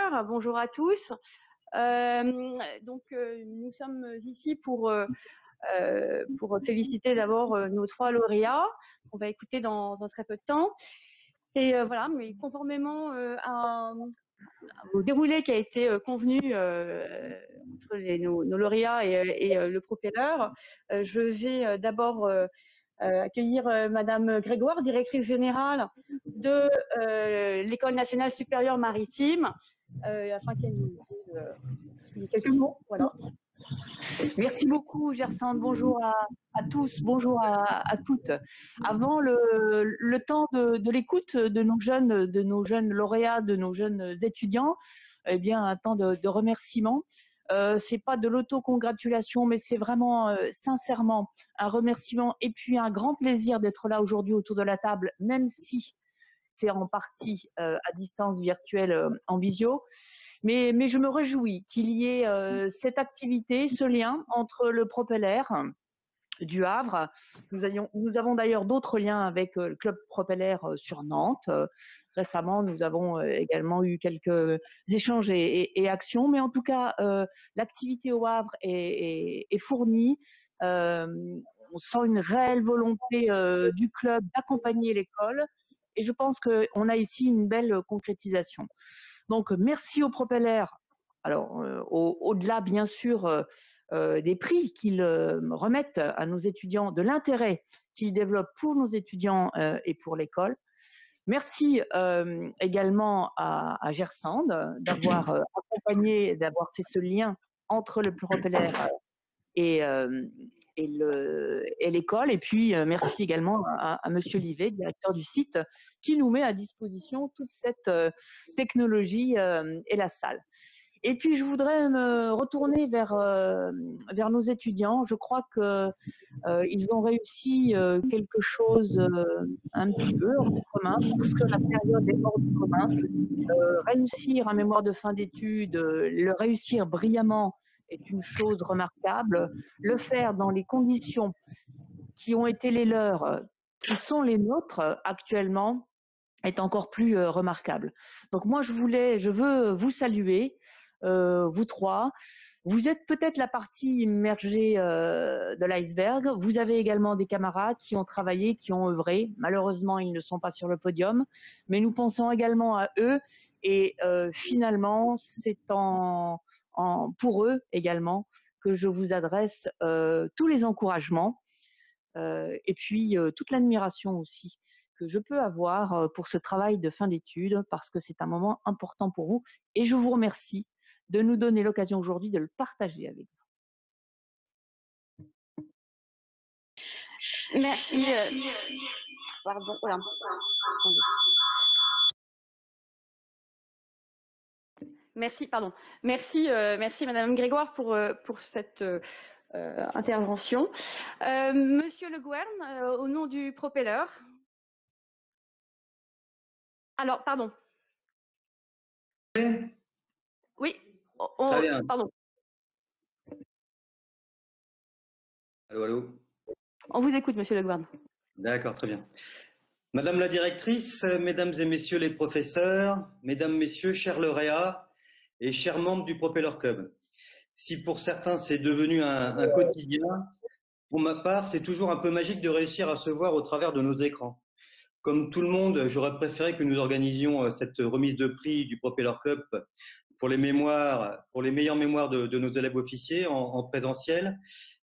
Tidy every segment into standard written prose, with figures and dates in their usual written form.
Bonsoir, bonjour à tous. Nous sommes ici pour féliciter d'abord nos 3 lauréats qu'on va écouter dans très peu de temps. Et voilà, mais conformément au déroulé qui a été convenu entre nos lauréats et le propelleur, je vais d'abord accueillir Madame Grégoire, directrice générale de l'École nationale supérieure maritime, afin qu'elle nous dise quelques mots. Voilà. Merci beaucoup, Gersande. Bonjour à tous, bonjour à toutes. Avant le temps de l'écoute de nos jeunes lauréats, de nos jeunes étudiants, eh bien, un temps de remerciement. C'est pas de l'autocongratulation, mais c'est vraiment sincèrement un remerciement et puis un grand plaisir d'être là aujourd'hui autour de la table, même si c'est en partie à distance virtuelle en visio. Mais je me réjouis qu'il y ait cette activité, ce lien entre le Propeller du Havre. Nous avons d'ailleurs d'autres liens avec le club Propeller sur Nantes. Récemment, nous avons également eu quelques échanges et actions, mais en tout cas, l'activité au Havre est fournie. On sent une réelle volonté du club d'accompagner l'école et je pense qu'on a ici une belle concrétisation. Donc, merci au Propeller. Alors, au-delà, bien sûr, des prix qu'ils remettent à nos étudiants, de l'intérêt qu'ils développent pour nos étudiants et pour l'école. Merci également à Gersande d'avoir accompagné, d'avoir fait ce lien entre le Propeller et l'école. Et puis, merci également à Monsieur Livet, directeur du site, qui nous met à disposition toute cette technologie et la salle. Et puis, je voudrais me retourner vers nos étudiants. Je crois qu'ils ont réussi quelque chose un petit peu hors du commun, parce que la période est hors du commun. Réussir un mémoire de fin d'études, le réussir brillamment est une chose remarquable. Le faire dans les conditions qui ont été les leurs, qui sont les nôtres actuellement, est encore plus remarquable. Donc moi, je veux vous saluer, vous 3. Vous êtes peut-être la partie immergée de l'iceberg. Vous avez également des camarades qui ont travaillé, qui ont œuvré. Malheureusement, ils ne sont pas sur le podium, mais nous pensons également à eux. Et finalement, c'est pour eux également que je vous adresse tous les encouragements et puis toute l'admiration aussi que je peux avoir pour ce travail de fin d'études, parce que c'est un moment important pour vous. Et je vous remercie de nous donner l'occasion aujourd'hui de le partager avec vous. Merci. Pardon. Voilà. Merci, pardon. Merci Madame Grégoire pour cette intervention. Monsieur Le Gouern, au nom du Propeller. Alors, pardon. Oui, très bien. Pardon. Allô, allô. On vous écoute, Monsieur Le Gouern. D'accord, très bien. Madame la directrice, mesdames et messieurs les professeurs, mesdames, messieurs, chers lauréats et chers membres du Propeller Club. Si pour certains c'est devenu un quotidien, pour ma part, c'est toujours un peu magique de réussir à se voir au travers de nos écrans. Comme tout le monde, j'aurais préféré que nous organisions cette remise de prix du Propeller Club pour les meilleures mémoires de nos élèves officiers en présentiel,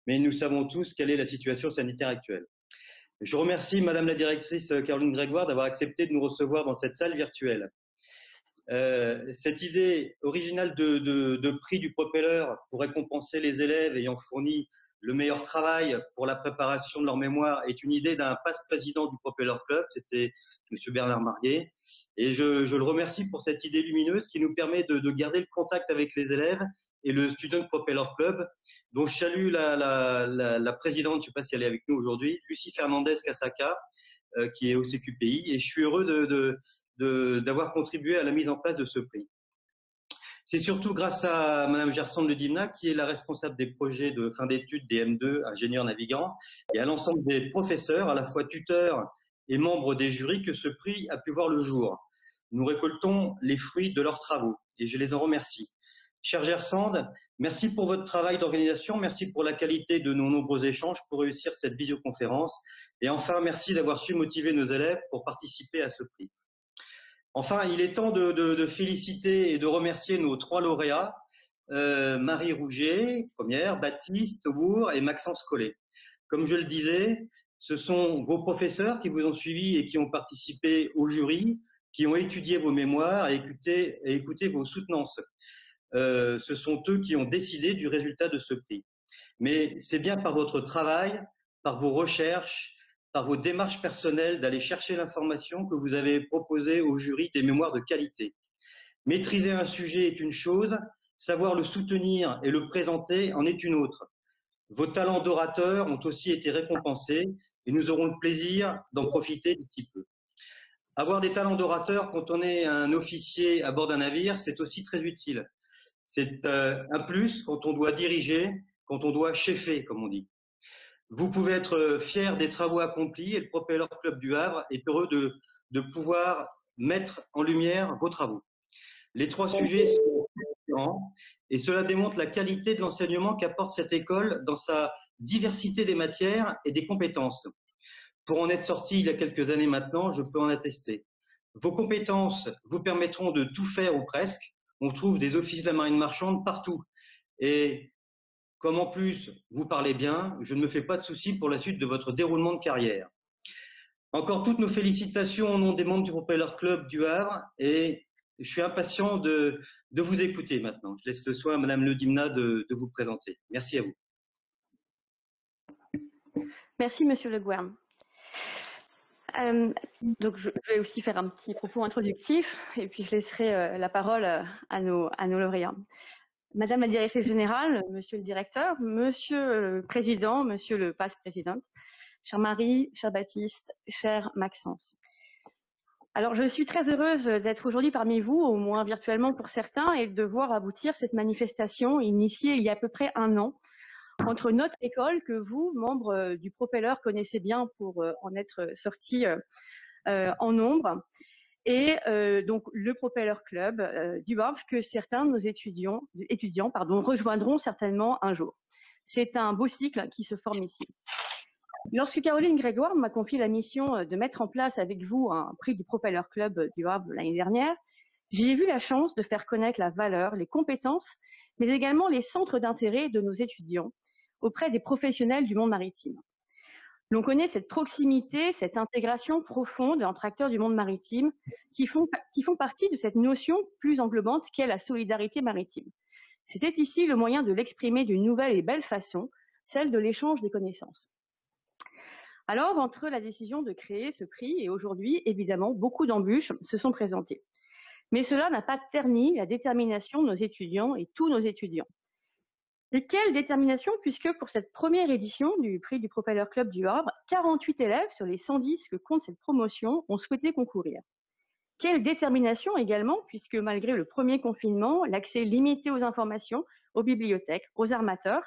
mais nous savons tous quelle est la situation sanitaire actuelle. Je remercie Madame la directrice Caroline Grégoire d'avoir accepté de nous recevoir dans cette salle virtuelle. Cette idée originale de prix du Propeller pour récompenser les élèves ayant fourni le meilleur travail pour la préparation de leur mémoire est une idée d'un passe-président du Propeller Club, c'était M. Bernard Marguet. Et je le remercie pour cette idée lumineuse qui nous permet de garder le contact avec les élèves et le Student Propeller Club, dont je salue la présidente, je ne sais pas si elle est avec nous aujourd'hui, Lucie Fernandez-Cassaca, qui est au CQPI. Et je suis heureux d'avoir contribué à la mise en place de ce prix. C'est surtout grâce à Madame Gersande Le Dimna, qui est la responsable des projets de fin d'études des M2, ingénieurs navigants, et à l'ensemble des professeurs, à la fois tuteurs et membres des jurys, que ce prix a pu voir le jour. Nous récoltons les fruits de leurs travaux. et je les en remercie. Cher Gersand, merci pour votre travail d'organisation, merci pour la qualité de nos nombreux échanges pour réussir cette visioconférence, et enfin, merci d'avoir su motiver nos élèves pour participer à ce prix. Enfin, il est temps de féliciter et de remercier nos 3 lauréats, Marie Rouget, première, Baptiste Aubourg et Maxence Collet. Comme je le disais, ce sont vos professeurs qui vous ont suivi et qui ont participé au jury, qui ont étudié vos mémoires et écouté vos soutenances. Ce sont eux qui ont décidé du résultat de ce prix. Mais c'est bien par votre travail, par vos recherches, par vos démarches personnelles d'aller chercher l'information que vous avez proposé au jury des mémoires de qualité. Maîtriser un sujet est une chose, savoir le soutenir et le présenter en est une autre. Vos talents d'orateur ont aussi été récompensés et nous aurons le plaisir d'en profiter d'ici peu. Avoir des talents d'orateur quand on est un officier à bord d'un navire, c'est aussi très utile. C'est un plus quand on doit diriger, quand on doit chefer, comme on dit. Vous pouvez être fiers des travaux accomplis et le Propeller Club du Havre est heureux de pouvoir mettre en lumière vos travaux. Les 3 sujets sont différents et cela démontre la qualité de l'enseignement qu'apporte cette école dans sa diversité des matières et des compétences. Pour en être sorti il y a quelques années maintenant, je peux en attester. Vos compétences vous permettront de tout faire ou presque. On trouve des officiers de la marine marchande partout. Et comme en plus vous parlez bien, je ne me fais pas de soucis pour la suite de votre déroulement de carrière. Encore toutes nos félicitations au nom des membres du Propeller Club du Havre et je suis impatient de vous écouter maintenant. Je laisse le soin à Madame Le Dimna de vous présenter. Merci à vous. Merci Monsieur Le Gouern. Donc je vais aussi faire un petit propos introductif et puis je laisserai la parole à nos lauréats. Madame la directrice générale, Monsieur le directeur, Monsieur le président, Monsieur le vice-président, chère Marie, cher Baptiste, cher Maxence. Alors je suis très heureuse d'être aujourd'hui parmi vous, au moins virtuellement pour certains, et de voir aboutir cette manifestation initiée il y a à peu près 1 an entre notre école que vous, membres du Propeller, connaissez bien pour en être sortis en nombre, et donc le Propeller Club du Havre que certains de nos étudiants rejoindront certainement un jour. C'est un beau cycle qui se forme ici. Lorsque Caroline Grégoire m'a confié la mission de mettre en place avec vous un prix du Propeller Club du Havre l'année dernière, j'ai eu la chance de faire connaître la valeur, les compétences, mais également les centres d'intérêt de nos étudiants auprès des professionnels du monde maritime. L'on connaît cette proximité, cette intégration profonde entre acteurs du monde maritime qui font partie de cette notion plus englobante qu'est la solidarité maritime. C'était ici le moyen de l'exprimer d'une nouvelle et belle façon, celle de l'échange des connaissances. Alors, entre la décision de créer ce prix et aujourd'hui, évidemment, beaucoup d'embûches se sont présentées. Mais cela n'a pas terni la détermination de nos étudiants et tous nos étudiants. Et quelle détermination, puisque pour cette première édition du prix du Propeller Club du Havre, 48 élèves sur les 110 que compte cette promotion ont souhaité concourir. Quelle détermination également, puisque malgré le premier confinement, l'accès limité aux informations, aux bibliothèques, aux armateurs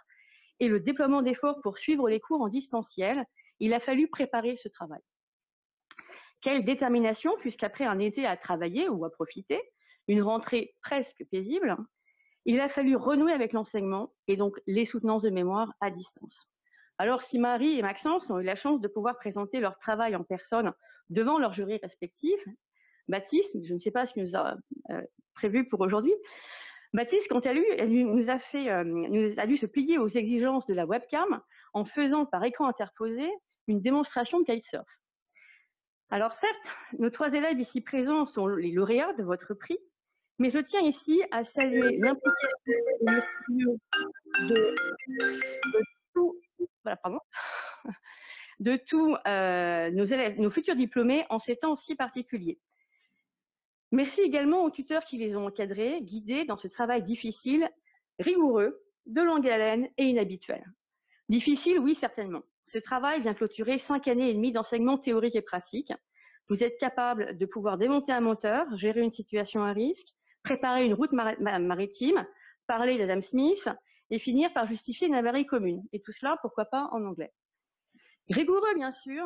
et le déploiement d'efforts pour suivre les cours en distanciel, il a fallu préparer ce travail. Quelle détermination, puisqu'après un été à travailler ou à profiter, une rentrée presque paisible, il a fallu renouer avec l'enseignement et donc les soutenances de mémoire à distance. Alors si Marie et Maxence ont eu la chance de pouvoir présenter leur travail en personne devant leurs jurys respectifs, Baptiste, je ne sais pas ce qu'il nous a prévu pour aujourd'hui, Baptiste, quant à lui, nous a dû se plier aux exigences de la webcam en faisant par écran interposé une démonstration de kitesurf. Alors certes, nos 3 élèves ici présents sont les lauréats de votre prix, mais je tiens ici à saluer l'implication de tous nos élèves, nos futurs diplômés en ces temps si particuliers. Merci également aux tuteurs qui les ont encadrés, guidés dans ce travail difficile, rigoureux, de longue haleine et inhabituel. Difficile, oui, certainement. Ce travail vient clôturer 5 années et demie d'enseignement théorique et pratique. Vous êtes capable de pouvoir démonter un moteur, gérer une situation à risque, préparer une route maritime, parler d'Adam Smith et finir par justifier une avarie commune. Et tout cela, pourquoi pas en anglais. Rigoureux, bien sûr,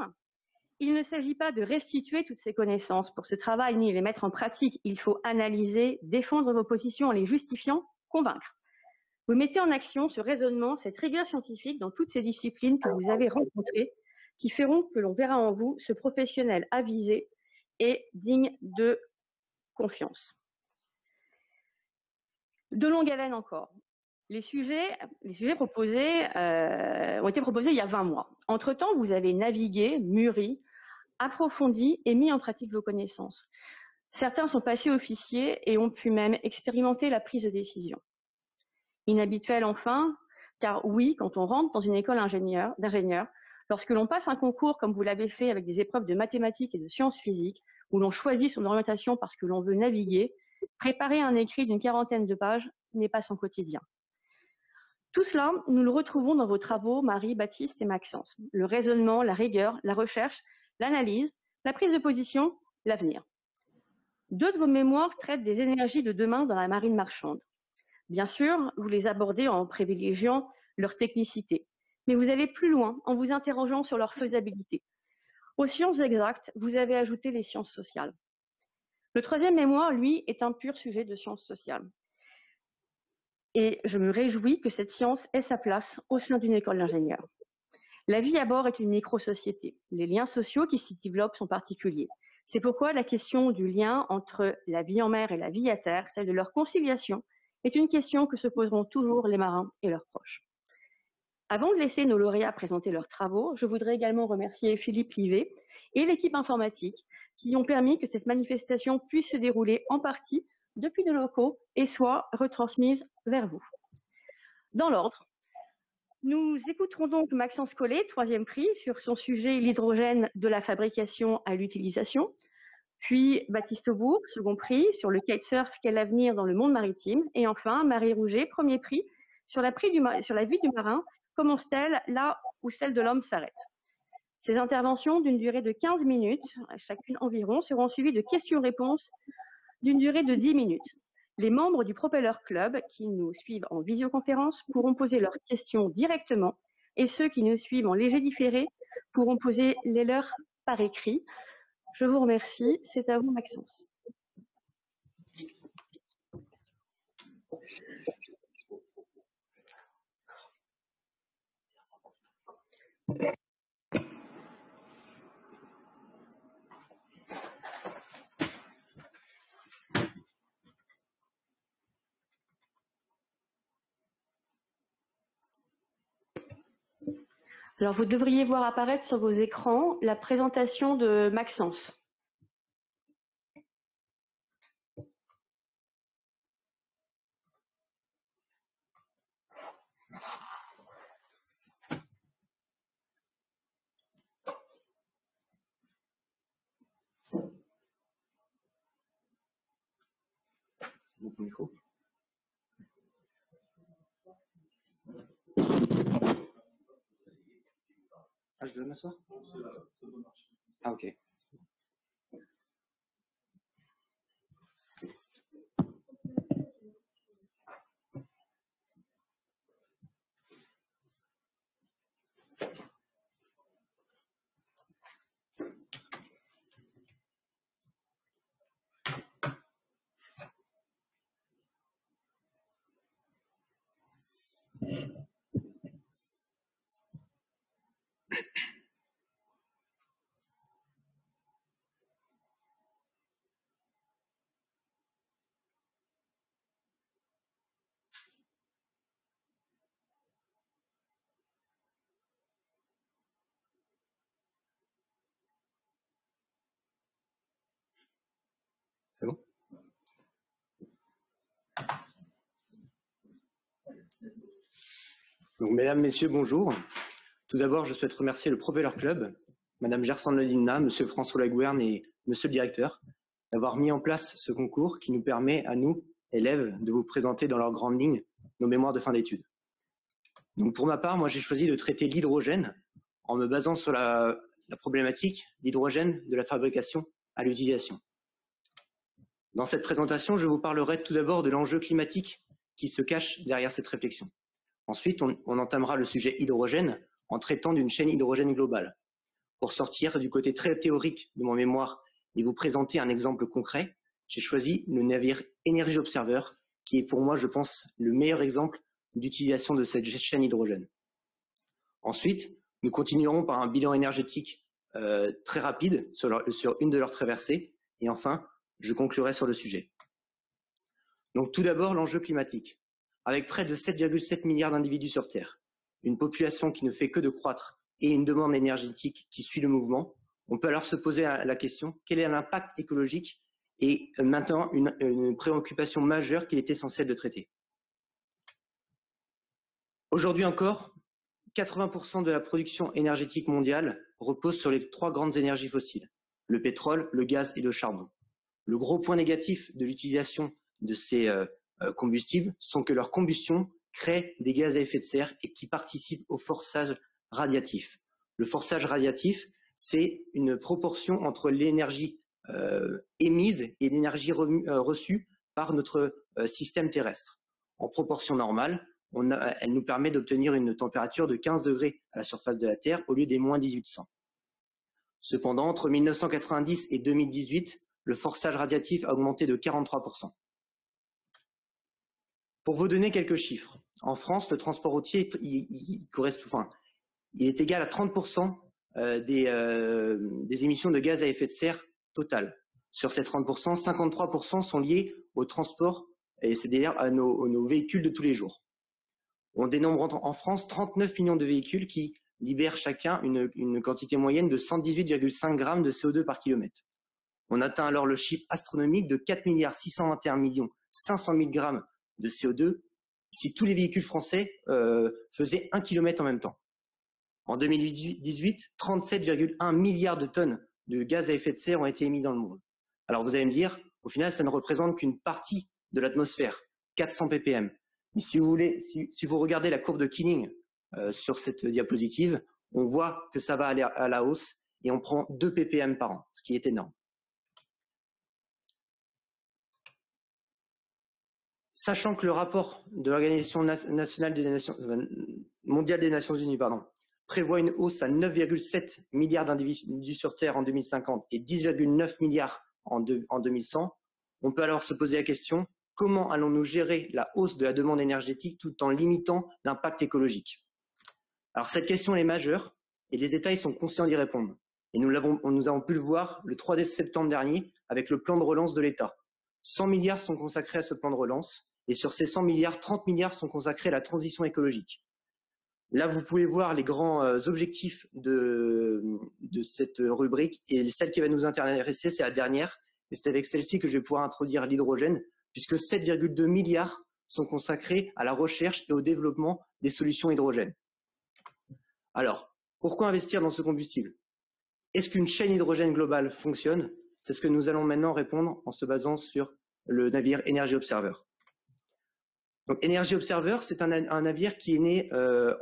Il ne s'agit pas de restituer toutes ces connaissances pour ce travail ni les mettre en pratique. Il faut analyser, défendre vos positions en les justifiant, convaincre. Vous mettez en action ce raisonnement, cette rigueur scientifique dans toutes ces disciplines que vous avez rencontrées, qui feront que l'on verra en vous ce professionnel avisé et digne de confiance. De longue haleine encore. Les sujets proposés ont été proposés il y a 20 mois. Entre-temps, vous avez navigué, mûri, approfondi et mis en pratique vos connaissances. Certains sont passés officiers et ont pu même expérimenter la prise de décision. Inhabituel enfin, car oui, quand on rentre dans une école d'ingénieur, lorsque l'on passe un concours comme vous l'avez fait avec des épreuves de mathématiques et de sciences physiques, où l'on choisit son orientation parce que l'on veut naviguer, préparer un écrit d'une 40aine de pages n'est pas son quotidien. Tout cela, nous le retrouvons dans vos travaux, Marie, Baptiste et Maxence. Le raisonnement, la rigueur, la recherche, l'analyse, la prise de position, l'avenir. 2 de vos mémoires traitent des énergies de demain dans la marine marchande. Bien sûr, vous les abordez en privilégiant leur technicité, mais vous allez plus loin en vous interrogeant sur leur faisabilité. Aux sciences exactes, vous avez ajouté les sciences sociales. Le 3e mémoire, lui, est un pur sujet de sciences sociales. Et je me réjouis que cette science ait sa place au sein d'une école d'ingénieurs. La vie à bord est une micro-société. Les liens sociaux qui s'y développent sont particuliers. C'est pourquoi la question du lien entre la vie en mer et la vie à terre, celle de leur conciliation, est une question que se poseront toujours les marins et leurs proches. Avant de laisser nos lauréats présenter leurs travaux, je voudrais également remercier Philippe Livet et l'équipe informatique qui ont permis que cette manifestation puisse se dérouler en partie depuis nos locaux et soit retransmise vers vous. Dans l'ordre, nous écouterons donc Maxence Collet, 3e prix, sur son sujet l'hydrogène de la fabrication à l'utilisation, puis Baptiste Aubourg, 2e prix, sur le kitesurf, quel avenir dans le monde maritime, et enfin Marie Rouget, 1er prix, sur la vie du marin, commence-t-elle là où celle de l'homme s'arrête. Ces interventions d'une durée de 15 minutes, chacune environ, seront suivies de questions-réponses d'une durée de 10 minutes. Les membres du Propeller Club qui nous suivent en visioconférence pourront poser leurs questions directement et ceux qui nous suivent en léger différé pourront poser les leurs par écrit. Je vous remercie. C'est à vous, Maxence. Alors, vous devriez voir apparaître sur vos écrans la présentation de Maxence. Mon micro. Ah, je dois m'asseoir? Ah, ok. C'est bon? Donc, mesdames, messieurs, bonjour. Tout d'abord, je souhaite remercier le Propeller Club, Madame Gersande Lodina, Monsieur François Lagouerne et Monsieur le Directeur, d'avoir mis en place ce concours qui nous permet, à nous, élèves, de vous présenter dans leurs grandes lignes nos mémoires de fin d'études. Donc, pour ma part, moi, j'ai choisi de traiter l'hydrogène en me basant sur la problématique, l'hydrogène de la fabrication à l'utilisation. Dans cette présentation, je vous parlerai tout d'abord de l'enjeu climatique qui se cache derrière cette réflexion. Ensuite, on entamera le sujet hydrogène en traitant d'une chaîne hydrogène globale. Pour sortir du côté très théorique de mon mémoire et vous présenter un exemple concret, j'ai choisi le navire Energy Observer, qui est pour moi, je pense, le meilleur exemple d'utilisation de cette chaîne hydrogène. Ensuite, nous continuerons par un bilan énergétique très rapide sur une de leurs traversées. Et enfin, je conclurai sur le sujet. Donc tout d'abord, l'enjeu climatique. Avec près de 7,7 milliards d'individus sur Terre, une population qui ne fait que de croître et une demande énergétique qui suit le mouvement, on peut alors se poser la question, quel est l'impact écologique et maintenant une préoccupation majeure qu'il est essentiel de traiter. Aujourd'hui encore, 80% de la production énergétique mondiale repose sur les 3 grandes énergies fossiles, le pétrole, le gaz et le charbon. Le gros point négatif de l'utilisation de ces combustibles sont que leur combustion crée des gaz à effet de serre et qui participent au forçage radiatif. Le forçage radiatif, c'est une proportion entre l'énergie émise et l'énergie reçue par notre système terrestre. En proportion normale, elle nous permet d'obtenir une température de 15 degrés à la surface de la Terre au lieu des moins 1800. Cependant, entre 1990 et 2018, le forçage radiatif a augmenté de 43%. Pour vous donner quelques chiffres, en France, le transport routier il est égal à 30% des émissions de gaz à effet de serre totales. Sur ces 30%, 53% sont liés au transport, et c'est-à-dire à nos véhicules de tous les jours. On dénombre en France 39 millions de véhicules qui libèrent chacun une quantité moyenne de 118,5 grammes de CO2 par kilomètre. On atteint alors le chiffre astronomique de 4 621 500 000 grammes de CO2 si tous les véhicules français faisaient 1 km en même temps. En 2018, 37,1 milliards de tonnes de gaz à effet de serre ont été émis dans le monde. Alors vous allez me dire, au final, ça ne représente qu'une partie de l'atmosphère, 400 ppm. Mais si vous regardez la courbe de Keeling sur cette diapositive, on voit que ça va aller à la hausse et on prend 2 ppm par an, ce qui est énorme. Sachant que le rapport de l'Organisation mondiale des Nations Unies prévoit une hausse à 9,7 milliards d'individus sur Terre en 2050 et 10,9 milliards en 2100, on peut alors se poser la question, comment allons-nous gérer la hausse de la demande énergétique tout en limitant l'impact écologique? Alors cette question est majeure et les États sont conscients d'y répondre. Et nous avons pu le voir le 3 septembre dernier avec le plan de relance de l'État. 100 milliards sont consacrés à ce plan de relance et sur ces 100 milliards, 30 milliards sont consacrés à la transition écologique. Là, vous pouvez voir les grands objectifs de cette rubrique et celle qui va nous intéresser, c'est la dernière. Et c'est avec celle-ci que je vais pouvoir introduire l'hydrogène, puisque 7,2 milliards sont consacrés à la recherche et au développement des solutions hydrogène. Alors, pourquoi investir dans ce combustible? Est-ce qu'une chaîne hydrogène globale fonctionne? C'est ce que nous allons maintenant répondre en se basant sur le navire Energy Observer. Donc, Energy Observer, c'est un navire qui est né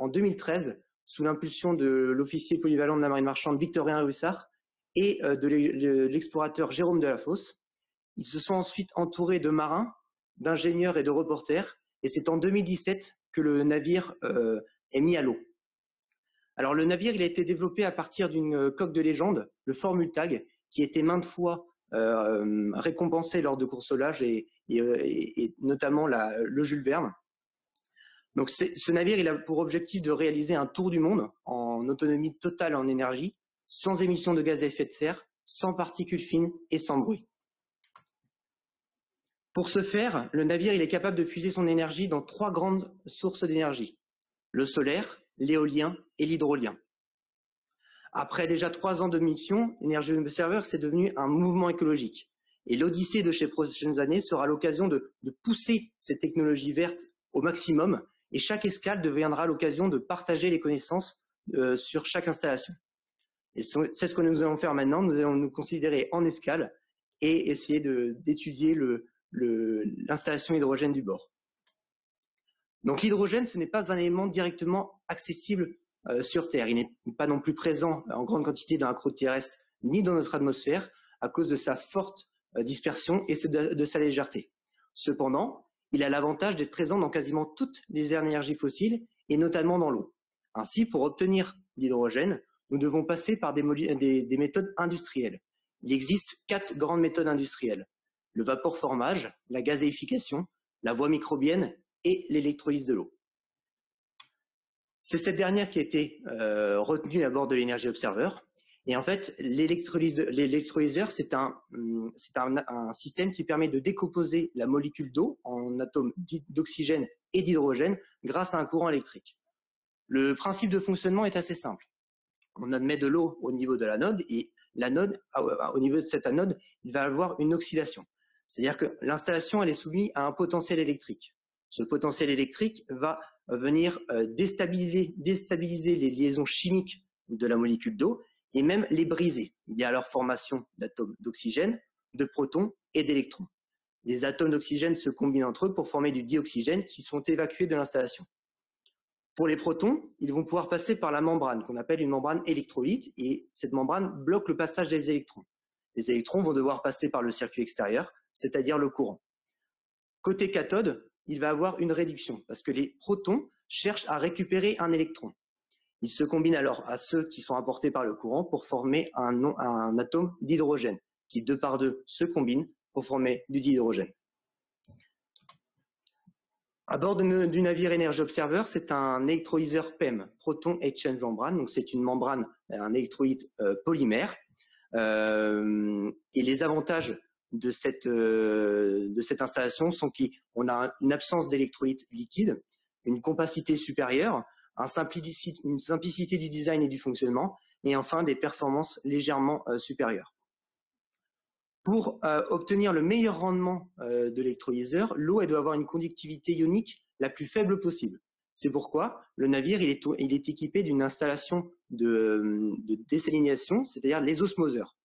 en 2013 sous l'impulsion de l'officier polyvalent de la marine marchande Victorien Huissard et de l'explorateur Jérôme Delafosse. Ils se sont ensuite entourés de marins, d'ingénieurs et de reporters, et c'est en 2017 que le navire est mis à l'eau. Alors le navire, il a été développé à partir d'une coque de légende, le Formule-Tag, qui a été maintes fois récompensé lors de courses au large et notamment le Jules Verne. Donc ce navire, il a pour objectif de réaliser un tour du monde en autonomie totale en énergie, sans émission de gaz à effet de serre, sans particules fines et sans bruit. Pour ce faire, le navire, il est capable de puiser son énergie dans 3 grandes sources d'énergie: le solaire, l'éolien et l'hydrolien. Après déjà 3 ans de mission, Energy Observer, c'est devenu un mouvement écologique. Et l'odyssée de ces prochaines années sera l'occasion de pousser ces technologies vertes au maximum, et chaque escale deviendra l'occasion de partager les connaissances sur chaque installation. Et c'est ce que nous allons faire maintenant. Nous allons nous considérer en escale et essayer d'étudier l'installation hydrogène du bord. Donc l'hydrogène, ce n'est pas un élément directement accessible sur Terre. Il n'est pas non plus présent en grande quantité dans la croûte terrestre ni dans notre atmosphère à cause de sa forte dispersion et de sa légèreté. Cependant, il a l'avantage d'être présent dans quasiment toutes les énergies fossiles et notamment dans l'eau. Ainsi, pour obtenir l'hydrogène, nous devons passer par des méthodes industrielles. Il existe 4 grandes méthodes industrielles: le vaporeformage, la gazéification, la voie microbienne et l'électrolyse de l'eau. C'est cette dernière qui a été retenue à bord de l'Energy Observer. Et en fait, l'électrolyseur, c'est un système qui permet de décomposer la molécule d'eau en atomes d'oxygène et d'hydrogène grâce à un courant électrique. Le principe de fonctionnement est assez simple. On admet de l'eau au niveau de l'anode et l'anode, au niveau de cette anode, il va avoir une oxydation. C'est-à-dire que l'installation, elle est soumise à un potentiel électrique. Ce potentiel électrique va venir déstabiliser les liaisons chimiques de la molécule d'eau et même les briser. Il y a alors formation d'atomes d'oxygène, de protons et d'électrons. Les atomes d'oxygène se combinent entre eux pour former du dioxygène qui sont évacués de l'installation. Pour les protons, ils vont pouvoir passer par la membrane qu'on appelle une membrane électrolyte et cette membrane bloque le passage des électrons. Les électrons vont devoir passer par le circuit extérieur, c'est-à-dire le courant. Côté cathode, il va avoir une réduction parce que les protons cherchent à récupérer un électron. Ils se combinent alors à ceux qui sont apportés par le courant pour former un atome d'hydrogène qui, 2 par 2, se combinent pour former du dihydrogène. À bord du navire Energy Observer, c'est un électrolyseur PEM, Proton Exchange Membrane. Donc c'est une membrane, un électrolyte polymère. Et les avantages de cette installation sont qu'on a une absence d'électrolyte liquide, une compacité supérieure, une simplicité du design et du fonctionnement, et enfin des performances légèrement supérieures. Pour obtenir le meilleur rendement de l'électrolyseur, l'eau doit avoir une conductivité ionique la plus faible possible. C'est pourquoi le navire il est équipé d'une installation de désalination, c'est-à-dire les osmoseurs.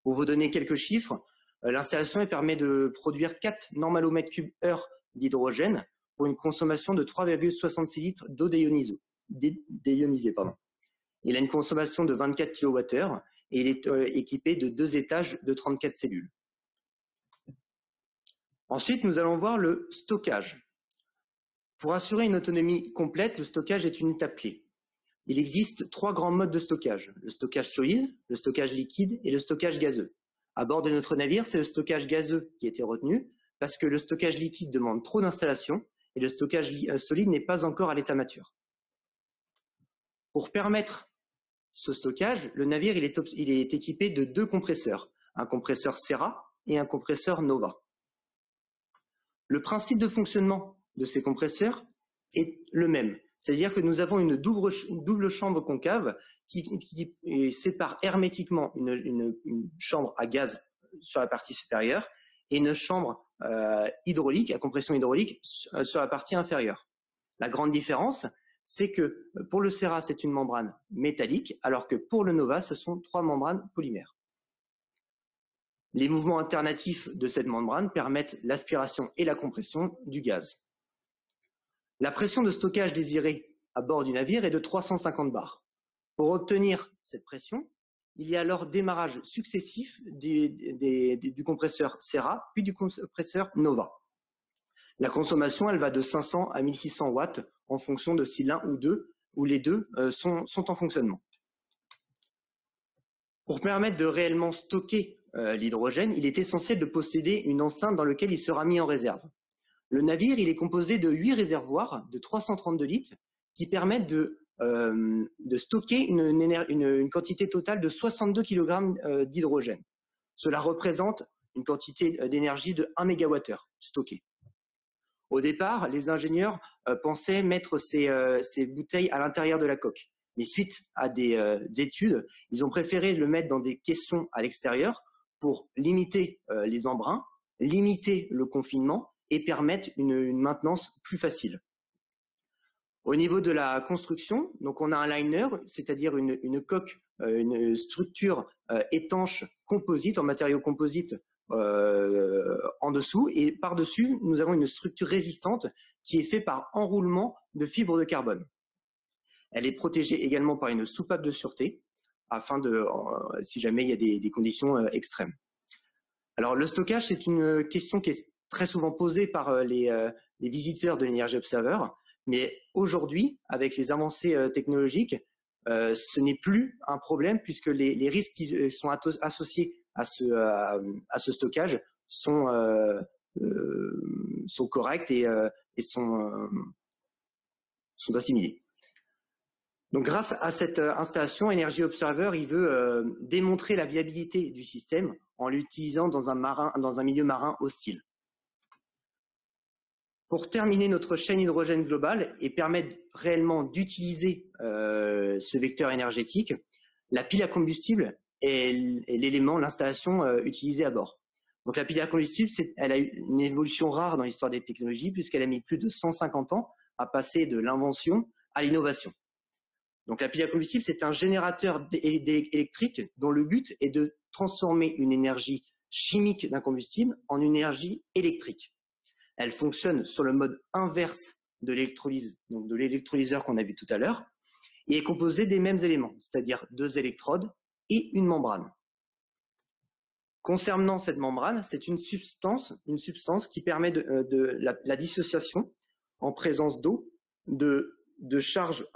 Pour vous donner quelques chiffres, l'installation permet de produire 4 normalomètres cubes heure d'hydrogène pour une consommation de 3,66 litres d'eau déionisée. Il a une consommation de 24 kWh et il est équipé de 2 étages de 34 cellules. Ensuite, nous allons voir le stockage. Pour assurer une autonomie complète, le stockage est une étape clé. Il existe 3 grands modes de stockage: le stockage solide, le stockage liquide et le stockage gazeux. À bord de notre navire, c'est le stockage gazeux qui a été retenu parce que le stockage liquide demande trop d'installation et le stockage solide n'est pas encore à l'état mature. Pour permettre ce stockage, le navire il est équipé de 2 compresseurs, un compresseur Serra et un compresseur Nova. Le principe de fonctionnement de ces compresseurs est le même, c'est-à-dire que nous avons une double chambre concave qui sépare hermétiquement une chambre à gaz sur la partie supérieure et une chambre hydraulique, à compression hydraulique, sur la partie inférieure. La grande différence, c'est que pour le Serra, c'est une membrane métallique, alors que pour le Nova, ce sont 3 membranes polymères. Les mouvements alternatifs de cette membrane permettent l'aspiration et la compression du gaz. La pression de stockage désirée à bord du navire est de 350 bars. Pour obtenir cette pression, il y a alors démarrage successif du compresseur Serra, puis du compresseur Nova. La consommation, elle va de 500 à 1600 watts en fonction de si l'un ou les deux sont en fonctionnement. Pour permettre de réellement stocker l'hydrogène, il est essentiel de posséder une enceinte dans laquelle il sera mis en réserve. Le navire, il est composé de 8 réservoirs de 332 litres qui permettent de stocker une quantité totale de 62 kg d'hydrogène. Cela représente une quantité d'énergie de 1 MWh stockée. Au départ, les ingénieurs pensaient mettre ces bouteilles à l'intérieur de la coque. Mais suite à des études, ils ont préféré le mettre dans des caissons à l'extérieur pour limiter les embruns, limiter le confinement et permettre une maintenance plus facile. Au niveau de la construction, donc on a un liner, c'est-à-dire une coque, une structure étanche composite, en matériaux composites en dessous, et par-dessus, nous avons une structure résistante qui est faite par enroulement de fibres de carbone. Elle est protégée également par une soupape de sûreté, afin de, si jamais il y a des conditions extrêmes. Alors le stockage, c'est une question qui est très souvent posée par les visiteurs de l'Energy Observer, mais aujourd'hui, avec les avancées technologiques, ce n'est plus un problème puisque les risques qui sont associés à ce stockage sont corrects et sont assimilés. Donc, grâce à cette installation, Energy Observer, il veut démontrer la viabilité du système en l'utilisant dans un milieu marin hostile. Pour terminer notre chaîne hydrogène globale et permettre réellement d'utiliser ce vecteur énergétique, la pile à combustible est l'élément, l'installation utilisée à bord. Donc la pile à combustible, elle a eu une évolution rare dans l'histoire des technologies puisqu'elle a mis plus de 150 ans à passer de l'invention à l'innovation. Donc la pile à combustible, c'est un générateur électrique dont le but est de transformer une énergie chimique d'un combustible en une énergie électrique. Elle fonctionne sur le mode inverse de l'électrolyse, donc de l'électrolyseur qu'on a vu tout à l'heure, et est composée des mêmes éléments, c'est-à-dire 2 électrodes et une membrane. Concernant cette membrane, c'est une substance qui permet la dissociation en présence d'eau de charges,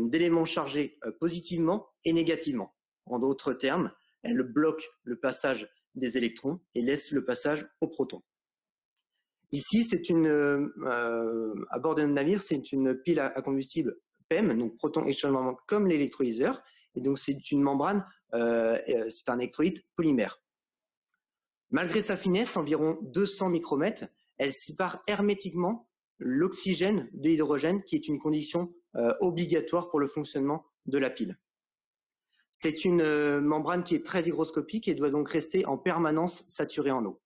d'éléments chargés positivement et négativement. En d'autres termes, elle bloque le passage des électrons et laisse le passage aux protons. Ici, à bord d'un navire, c'est une pile à combustible PEM, donc proton exchange comme l'électrolyseur, et donc c'est une membrane, c'est un électrolyte polymère. Malgré sa finesse, environ 200 micromètres, elle sépare hermétiquement l'oxygène de l'hydrogène, qui est une condition obligatoire pour le fonctionnement de la pile. C'est une membrane qui est très hygroscopique et doit donc rester en permanence saturée en eau.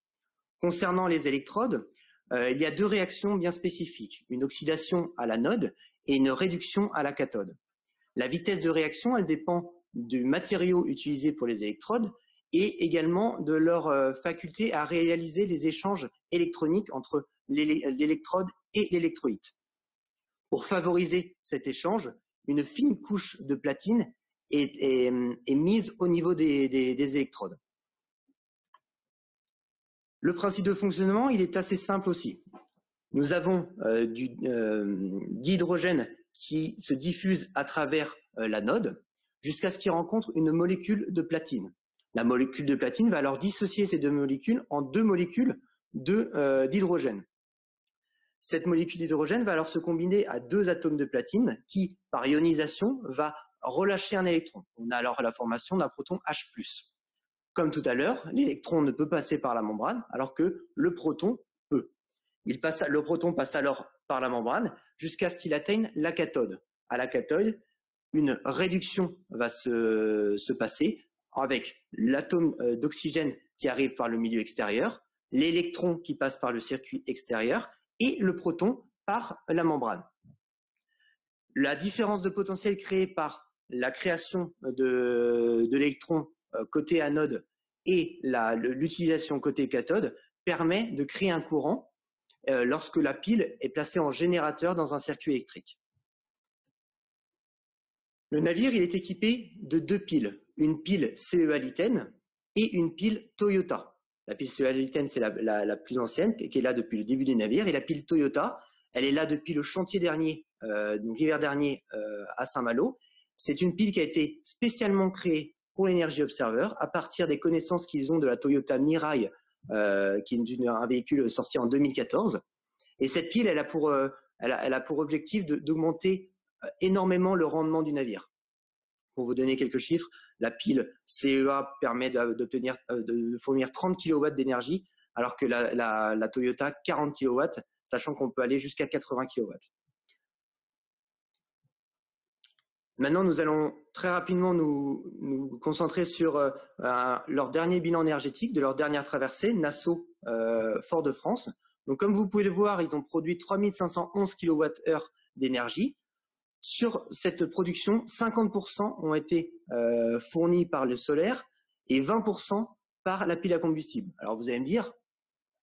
Concernant les électrodes, il y a 2 réactions bien spécifiques, une oxydation à l'anode et une réduction à la cathode. La vitesse de réaction, elle dépend du matériau utilisé pour les électrodes et également de leur faculté à réaliser les échanges électroniques entre l'électrode et l'électrolyte. Pour favoriser cet échange, une fine couche de platine est mise au niveau des électrodes. Le principe de fonctionnement, il est assez simple aussi. Nous avons d'hydrogène qui se diffuse à travers l'anode jusqu'à ce qu'il rencontre une molécule de platine. La molécule de platine va alors dissocier ces 2 molécules en 2 molécules d'hydrogène. Cette molécule d'hydrogène va alors se combiner à 2 atomes de platine qui, par ionisation, va relâcher un électron. On a alors la formation d'un proton H+. Comme tout à l'heure, l'électron ne peut passer par la membrane, alors que le proton peut. Le proton passe alors par la membrane jusqu'à ce qu'il atteigne la cathode. À la cathode, une réduction va se passer avec l'atome d'oxygène qui arrive par le milieu extérieur, l'électron qui passe par le circuit extérieur et le proton par la membrane. La différence de potentiel créée par la création de l'électron côté anode et l'utilisation côté cathode permet de créer un courant lorsque la pile est placée en générateur dans un circuit électrique. Le navire, il est équipé de 2 piles, une pile CE-Alitaine et une pile Toyota. La pile CE-Alitaine, c'est la plus ancienne, qui est là depuis le début du navire, et la pile Toyota, elle est là depuis le chantier dernier, donc l'hiver dernier à Saint-Malo. C'est une pile qui a été spécialement créée pour l'Energy Observer à partir des connaissances qu'ils ont de la Toyota Mirai, qui est un véhicule sorti en 2014. Et cette pile, elle a pour objectif d'augmenter énormément le rendement du navire. Pour vous donner quelques chiffres, la pile CEA permet de fournir 30 kW d'énergie, alors que la Toyota 40 kW, sachant qu'on peut aller jusqu'à 80 kW. Maintenant, nous allons très rapidement nous concentrer sur leur dernier bilan énergétique de leur dernière traversée, Nassau Fort-de-France. Donc, comme vous pouvez le voir, ils ont produit 3511 kWh d'énergie. Sur cette production, 50% ont été fournis par le solaire et 20% par la pile à combustible. Alors, vous allez me dire,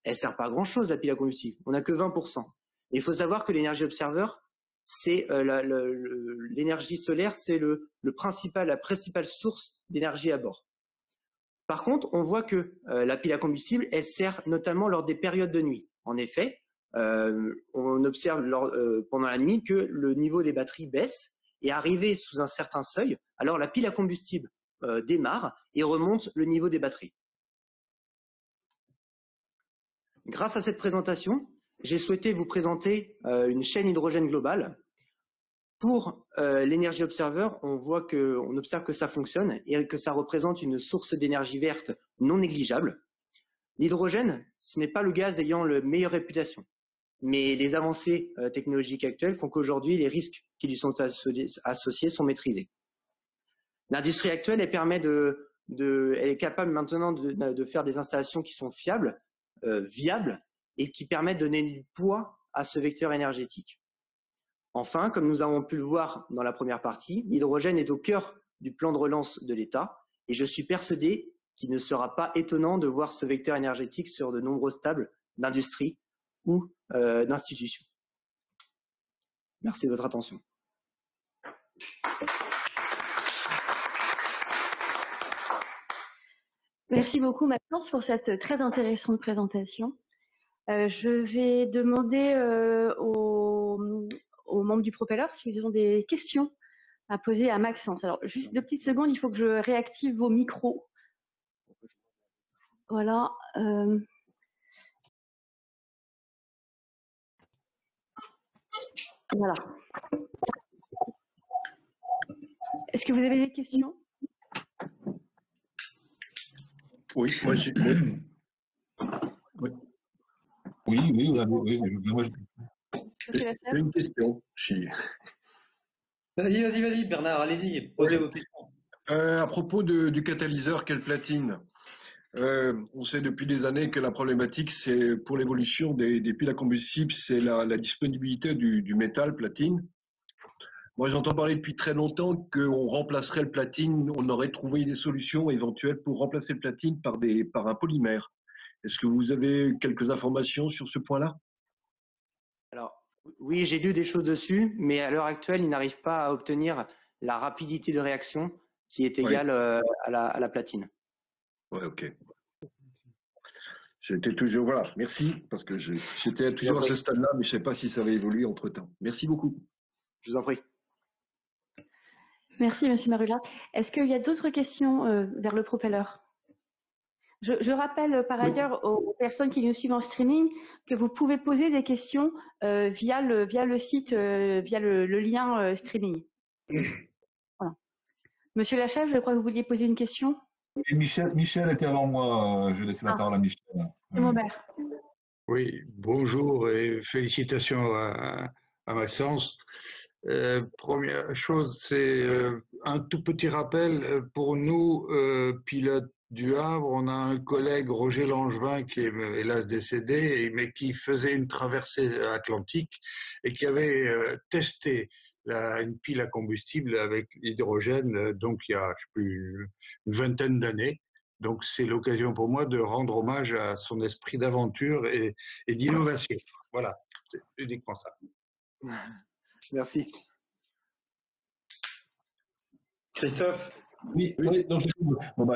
elle ne sert pas à grand-chose, la pile à combustible. On n'a que 20%. Et il faut savoir que l'Energy Observer, c'est l'énergie solaire, c'est la principale source d'énergie à bord. Par contre, on voit que la pile à combustible, elle sert notamment lors des périodes de nuit. En effet, on observe pendant la nuit que le niveau des batteries baisse Et arrivé sous un certain seuil, alors la pile à combustible démarre et remonte le niveau des batteries. Grâce à cette présentation, j'ai souhaité vous présenter une chaîne hydrogène globale. Pour l'Energy Observer, on observe que ça fonctionne et que ça représente une source d'énergie verte non négligeable. L'hydrogène, ce n'est pas le gaz ayant la meilleure réputation, mais les avancées technologiques actuelles font qu'aujourd'hui, les risques qui lui sont associés sont maîtrisés. L'industrie actuelle, elle est capable maintenant de faire des installations qui sont fiables, viables, et qui permettent de donner du poids à ce vecteur énergétique. Enfin, comme nous avons pu le voir dans la première partie, l'hydrogène est au cœur du plan de relance de l'État, et je suis persuadé qu'il ne sera pas étonnant de voir ce vecteur énergétique sur de nombreuses tables d'industrie ou d'institutions. Merci de votre attention. Merci beaucoup Maxence pour cette très intéressante présentation. Je vais demander aux membres du Propeller s'ils ont des questions à poser à Maxence. Alors juste 2 petites secondes, il faut que je réactive vos micros. Voilà. Voilà. Est-ce que vous avez des questions? Oui, moi j'ai. Oui, moi j'ai une question. Vas-y, Bernard, allez-y, posez vos questions. À propos du catalyseur qu'est le platine, on sait depuis des années que la problématique, c'est pour l'évolution des piles à combustible, c'est la disponibilité du métal platine. Moi, j'entends parler depuis très longtemps qu'on remplacerait le platine, on aurait trouvé des solutions éventuelles pour remplacer le platine par un polymère. Est-ce que vous avez quelques informations sur ce point-là? Alors, oui, j'ai lu des choses dessus, mais à l'heure actuelle, ils n'arrivent pas à obtenir la rapidité de réaction qui est égale à la platine. Ouais, ok. J'étais toujours, voilà, merci, parce que j'étais toujours à ce stade-là, mais je ne sais pas si ça va évoluer entre-temps. Merci beaucoup. Je vous en prie. Merci, Monsieur Marula. Est-ce qu'il y a d'autres questions vers le Propeller? Je rappelle par ailleurs aux personnes qui nous suivent en streaming que vous pouvez poser des questions via le site, via le lien streaming. Voilà. Monsieur Lachèvre, je crois que vous vouliez poser une question. Et Michel était avant moi, je laisse la parole à Michel. Maubert. Oui, bonjour et félicitations à Maxence. Première chose, c'est un tout petit rappel pour nous, pilotes du Havre. On a un collègue, Roger Langevin, qui est hélas décédé, mais qui faisait une traversée atlantique et qui avait testé une pile à combustible avec l'hydrogène, donc il y a, je sais plus, une vingtaine d'années. Donc c'est l'occasion pour moi de rendre hommage à son esprit d'aventure et d'innovation. Voilà, c'est uniquement ça. Merci. Christophe? Oui, donc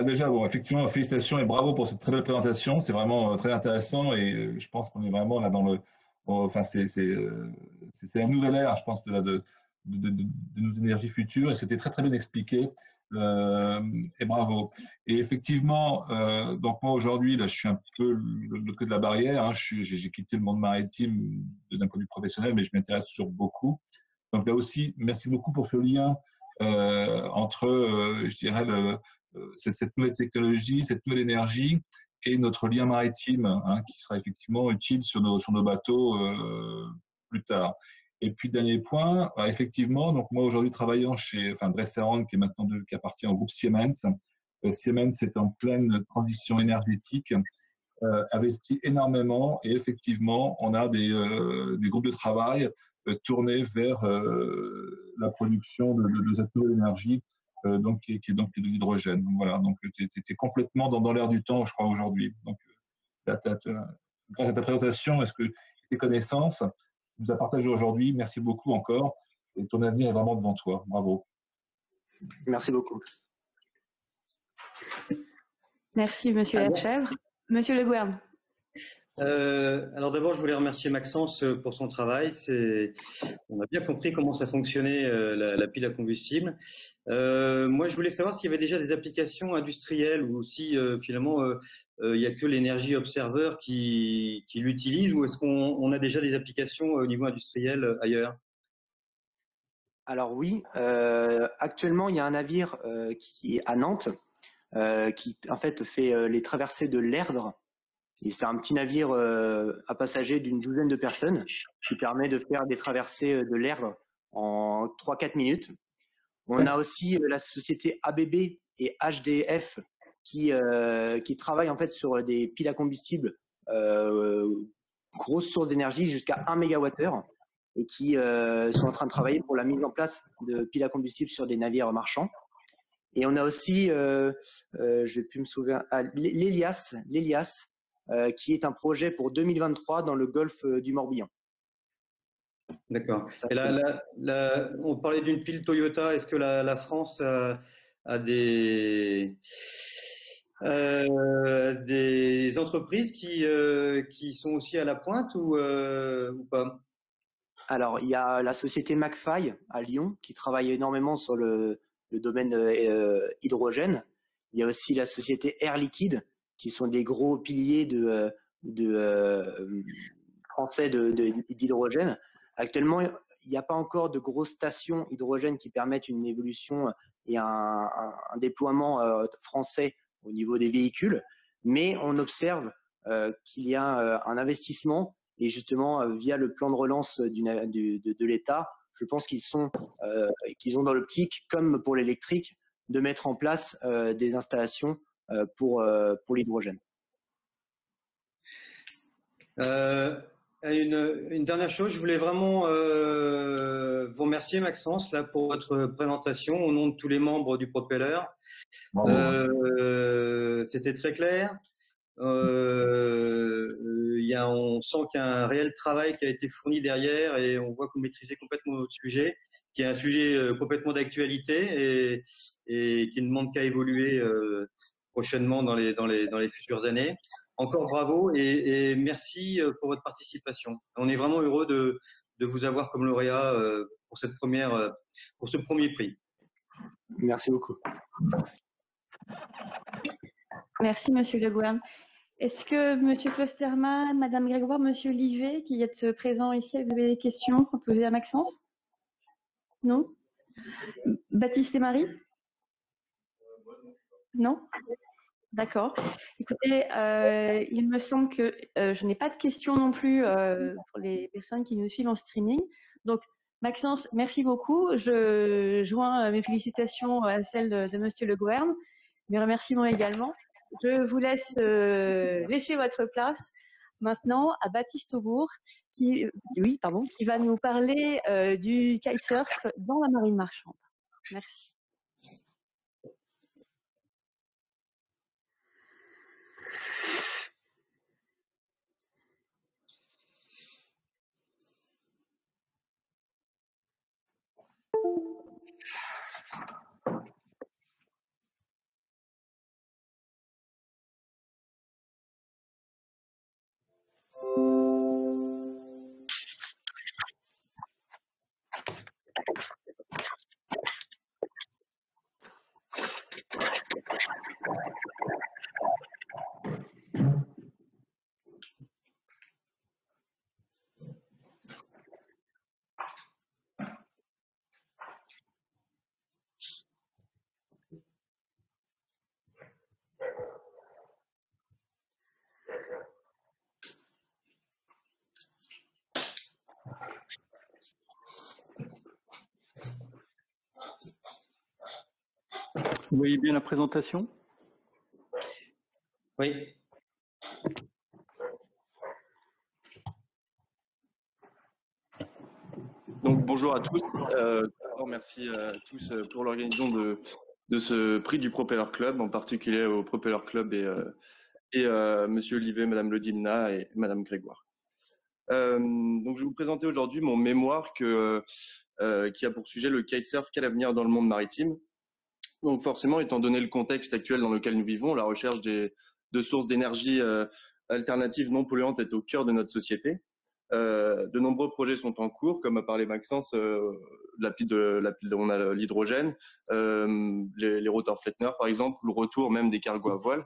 déjà, effectivement, félicitations et bravo pour cette très belle présentation. C'est vraiment très intéressant et je pense qu'on est vraiment là dans le. Enfin, c'est la nouvelle ère, je pense, de nos énergies futures et c'était très très bien expliqué. Et bravo. Et effectivement, donc moi aujourd'hui, là, je suis un peu de l'autre côté de la barrière. Hein, j'ai quitté le monde maritime d'un point de vue professionnel, mais je m'intéresse toujours beaucoup. Donc là aussi, merci beaucoup pour ce lien entre, je dirais, cette nouvelle technologie, cette nouvelle énergie et notre lien maritime, hein, qui sera effectivement utile sur nos bateaux plus tard. Et puis, dernier point, effectivement, donc moi aujourd'hui travaillant chez Dresser-Rand, qui est maintenant qui appartient au groupe Siemens. Siemens est en pleine transition énergétique, investit énormément et effectivement, on a des groupes de travail tournés vers la production de cette nouvelle énergie, qui est donc de l'hydrogène. Donc voilà, donc tu es complètement dans l'air du temps, je crois, aujourd'hui. Donc, grâce à ta présentation, est-ce que tes connaissances nous a partagé aujourd'hui. Merci beaucoup encore. Et ton avenir est vraiment devant toi. Bravo. Merci beaucoup. Merci, Monsieur Lachèvre. Monsieur Le Gouern. Alors d'abord, je voulais remercier Maxence pour son travail. On a bien compris comment ça fonctionnait la pile à combustible. Moi, je voulais savoir s'il y avait déjà des applications industrielles ou si finalement il n'y a que l'énergie observeur qui l'utilise, ou est-ce qu'on a déjà des applications au niveau industriel ailleurs? Alors oui, actuellement il y a un navire qui est à Nantes, qui en fait fait les traversées de l'Erdre. Et c'est un petit navire à passagers d'une douzaine de personnes qui permet de faire des traversées de l'Erdre en 3-4 minutes. On a aussi la société ABB et HDF qui travaillent en fait sur des piles à combustible, grosse source d'énergie jusqu'à 1 MWh, et qui sont en train de travailler pour la mise en place de piles à combustible sur des navires marchands. Et on a aussi, je vais plus me souvenir, l'Elias, qui est un projet pour 2023 dans le golfe du Morbihan. D'accord. Et là, on parlait d'une pile Toyota. Est-ce que la France a des entreprises qui sont aussi à la pointe ou pas? Alors, il y a la société McFly à Lyon qui travaille énormément sur le domaine hydrogène. Il y a aussi la société Air Liquide qui sont des gros piliers français d'hydrogène. Actuellement, il n'y a pas encore de grosses stations hydrogène qui permettent une évolution et un déploiement français au niveau des véhicules, mais on observe qu'il y a un investissement, et justement via le plan de relance de l'État, je pense qu'ils ont dans l'optique, comme pour l'électrique, de mettre en place des installations pour l'hydrogène. Une dernière chose, je voulais vraiment vous remercier, Maxence, là, pour votre présentation au nom de tous les membres du Propeller. C'était très clair. On sent qu'il y a un réel travail qui a été fourni derrière, et on voit que vous maîtrisez complètement votre sujet, qui est un sujet complètement d'actualité et qui ne demande qu'à évoluer prochainement dans les futures années. Encore bravo et merci pour votre participation. On est vraiment heureux de vous avoir comme lauréat pour ce premier prix. Merci beaucoup. Merci, Monsieur Le Gouern. Est-ce que Monsieur Klosterman, Madame Grégoire, Monsieur Livet, qui êtes présents ici, vous avez des questions à poser à Maxence? Non? Baptiste et Marie? Non? D'accord. Écoutez, il me semble que je n'ai pas de questions non plus pour les personnes qui nous suivent en streaming. Donc, Maxence, merci beaucoup. Je joins mes félicitations à celles de Monsieur Le Gouern, mes remerciements également. Je vous laisse laisser votre place maintenant à Baptiste Aubourg, qui va nous parler du kitesurf dans la marine marchande. Merci. Vous voyez bien la présentation? Oui. Donc bonjour à tous. Merci à tous pour l'organisation de ce prix du Propeller Club, en particulier au Propeller Club et Monsieur Livet, Madame Lodilna et Madame Grégoire. Donc je vais vous présenter aujourd'hui mon mémoire qui a pour sujet le kitesurf, quel avenir dans le monde maritime. Donc forcément, étant donné le contexte actuel dans lequel nous vivons, la recherche de sources d'énergie alternative non polluante est au cœur de notre société. De nombreux projets sont en cours, comme a parlé Maxence, on a l'hydrogène, les rotors Flettner par exemple, ou le retour même des cargos à voile.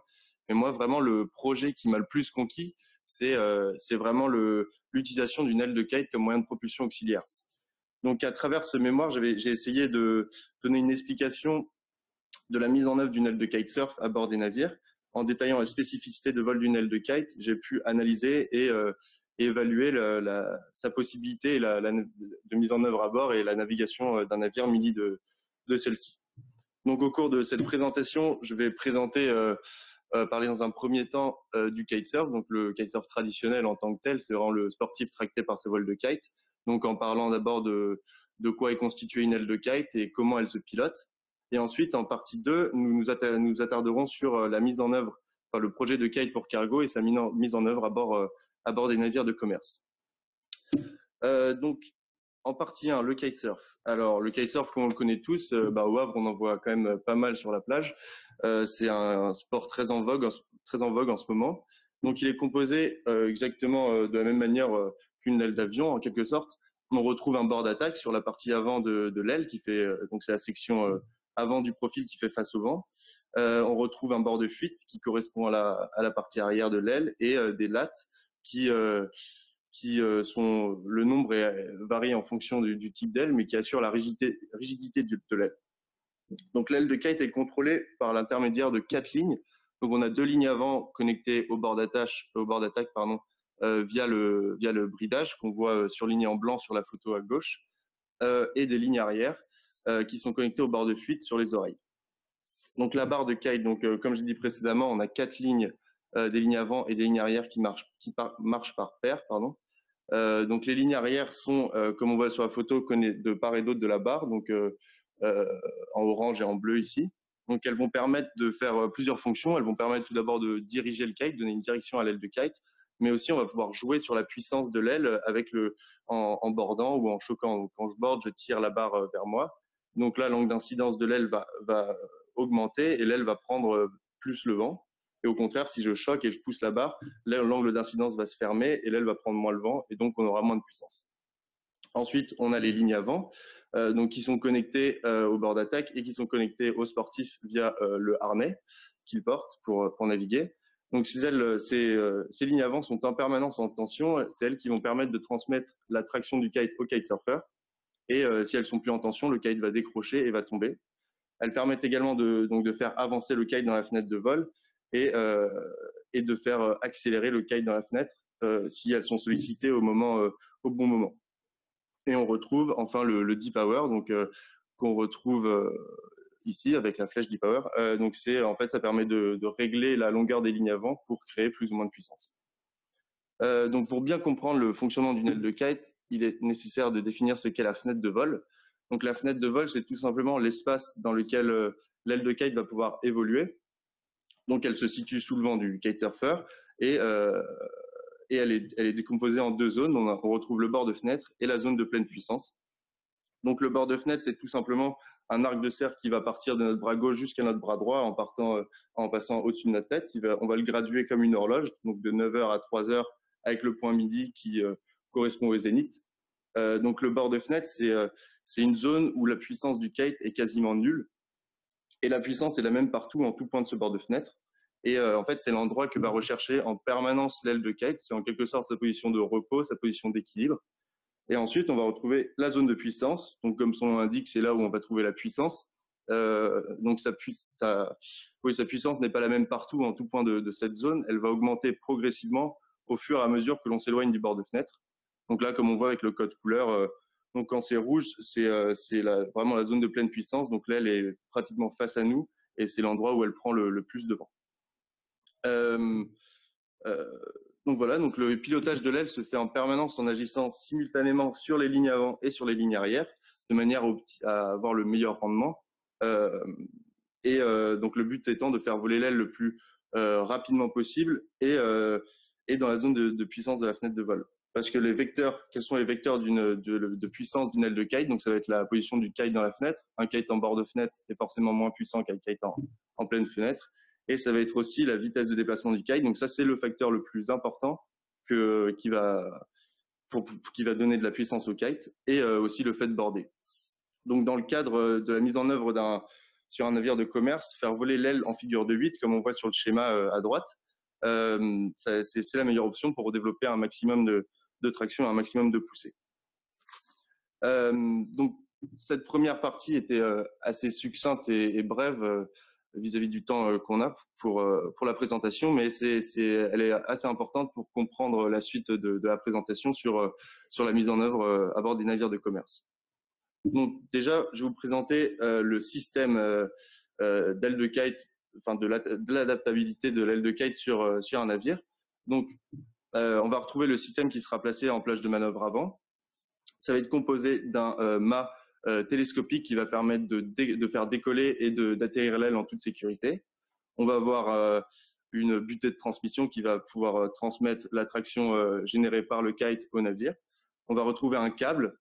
Mais moi, vraiment, le projet qui m'a le plus conquis, c'est vraiment l'utilisation d'une aile de kite comme moyen de propulsion auxiliaire. Donc, à travers ce mémoire, j'ai essayé de donner une explication de la mise en œuvre d'une aile de kitesurf à bord des navires. En détaillant la spécificité de vol d'une aile de kite, j'ai pu analyser et évaluer sa possibilité de mise en œuvre à bord et la navigation d'un navire muni de celle-ci. Donc, au cours de cette présentation, je vais parler dans un premier temps du kitesurf. Donc, le kitesurf traditionnel en tant que tel, c'est vraiment le sportif tracté par ses vols de kite. Donc, en parlant d'abord de quoi est constituée une aile de kite et comment elle se pilote. Et ensuite, en partie 2, nous attarderons sur la mise en œuvre, enfin, le projet de kite pour cargo et sa mise en œuvre à bord des navires de commerce. Donc, en partie 1, le kitesurf. Alors, le kitesurf, comme on le connaît tous, au Havre, on en voit quand même pas mal sur la plage. C'est un sport très en vogue en ce moment. Donc, il est composé exactement de la même manière qu'une aile d'avion, en quelque sorte. On retrouve un bord d'attaque sur la partie avant de l'aile, qui fait, donc c'est la section avant du profil qui fait face au vent. On retrouve un bord de fuite qui correspond à la partie arrière de l'aile et des lattes qui sont, le nombre varie en fonction du type d'aile, mais qui assure la rigidité de l'aile. Donc l'aile de kite est contrôlée par l'intermédiaire de 4 lignes. Donc on a 2 lignes avant connectées au bord d'attaque, via le bridage qu'on voit surligné en blanc sur la photo à gauche, et des lignes arrière qui sont connectées au bord de fuite sur les oreilles. Donc la barre de kite, comme je l'ai dit précédemment, on a 4 lignes, des lignes avant et des lignes arrière qui marchent par paire. Donc les lignes arrière sont, comme on voit sur la photo, de part et d'autre de la barre, donc en orange et en bleu ici. Donc elles vont permettre de faire plusieurs fonctions. Elles vont permettre tout d'abord de diriger le kite, donner une direction à l'aile de kite, mais aussi on va pouvoir jouer sur la puissance de l'aile en bordant ou en choquant. Quand je borde, je tire la barre vers moi. Donc là, l'angle d'incidence de l'aile va augmenter et l'aile va prendre plus le vent. Et au contraire, si je choque et je pousse la barre, l'angle d'incidence va se fermer et l'aile va prendre moins le vent et donc on aura moins de puissance. Ensuite, on a les lignes avant, qui sont connectées au bord d'attaque et qui sont connectées aux sportifs via le harnais qu'ils portent pour naviguer. Donc ces lignes avant sont en permanence en tension. C'est elles qui vont permettre de transmettre la traction du kite au kitesurfer. Et si elles sont plus en tension, le kite va décrocher et va tomber. Elles permettent également de faire avancer le kite dans la fenêtre de vol et de faire accélérer le kite dans la fenêtre si elles sont sollicitées au bon moment. Et on retrouve enfin le D-Power, qu'on retrouve ici avec la flèche D-Power. Donc ça permet de régler la longueur des lignes avant pour créer plus ou moins de puissance. Donc pour bien comprendre le fonctionnement d'une aile de kite, il est nécessaire de définir ce qu'est la fenêtre de vol. Donc la fenêtre de vol, c'est tout simplement l'espace dans lequel l'aile de kite va pouvoir évoluer. Donc elle se situe sous le vent du kitesurfer et elle est décomposée en 2 zones. On retrouve le bord de fenêtre et la zone de pleine puissance. Donc le bord de fenêtre, c'est tout simplement un arc de cercle qui va partir de notre bras gauche jusqu'à notre bras droit en passant au-dessus de notre tête. On va le graduer comme une horloge, donc de 9h à 3h avec le point midi qui correspond au zénith. Donc le bord de fenêtre, c'est une zone où la puissance du kite est quasiment nulle. Et la puissance est la même partout, en tout point de ce bord de fenêtre. Et en fait, c'est l'endroit que va rechercher en permanence l'aile de kite. C'est en quelque sorte sa position de repos, sa position d'équilibre. Et ensuite, on va retrouver la zone de puissance. Donc, comme son nom l'indique, c'est là où on va trouver la puissance. Donc, sa puissance n'est pas la même partout, en tout point de cette zone. Elle va augmenter progressivement au fur et à mesure que l'on s'éloigne du bord de fenêtre. Donc là, comme on voit avec le code couleur, donc quand c'est rouge, c'est vraiment la zone de pleine puissance. Donc l'aile est pratiquement face à nous et c'est l'endroit où elle prend le plus de vent. Donc voilà, donc le pilotage de l'aile se fait en permanence en agissant simultanément sur les lignes avant et sur les lignes arrière, de manière à avoir le meilleur rendement. Donc le but étant de faire voler l'aile le plus rapidement possible et dans la zone de puissance de la fenêtre de vol. Parce que quels sont les vecteurs de puissance d'une aile de kite? Donc ça va être la position du kite dans la fenêtre. Un kite en bord de fenêtre est forcément moins puissant qu'un kite en pleine fenêtre. et ça va être aussi la vitesse de déplacement du kite. Donc ça, c'est le facteur le plus important qui va donner de la puissance au kite, et aussi le fait de border. Donc dans le cadre de la mise en œuvre sur un navire de commerce, faire voler l'aile en figure de 8, comme on voit sur le schéma à droite, c'est la meilleure option pour développer un maximum de traction, un maximum de poussée. Donc cette première partie était assez succincte et brève vis-à-vis du temps qu'on a pour la présentation, mais elle est assez importante pour comprendre la suite de la présentation sur la mise en œuvre à bord des navires de commerce. Donc déjà, je vais vous présenter le système d'aile de kite, enfin de l'adaptabilité de l'aile de kite sur un navire. Donc, on va retrouver le système qui sera placé en plage de manœuvre avant. Ça va être composé d'un mât télescopique qui va permettre de faire décoller et d'atterrir l'aile en toute sécurité. On va avoir une butée de transmission qui va pouvoir transmettre la traction générée par le kite au navire. On va retrouver un câble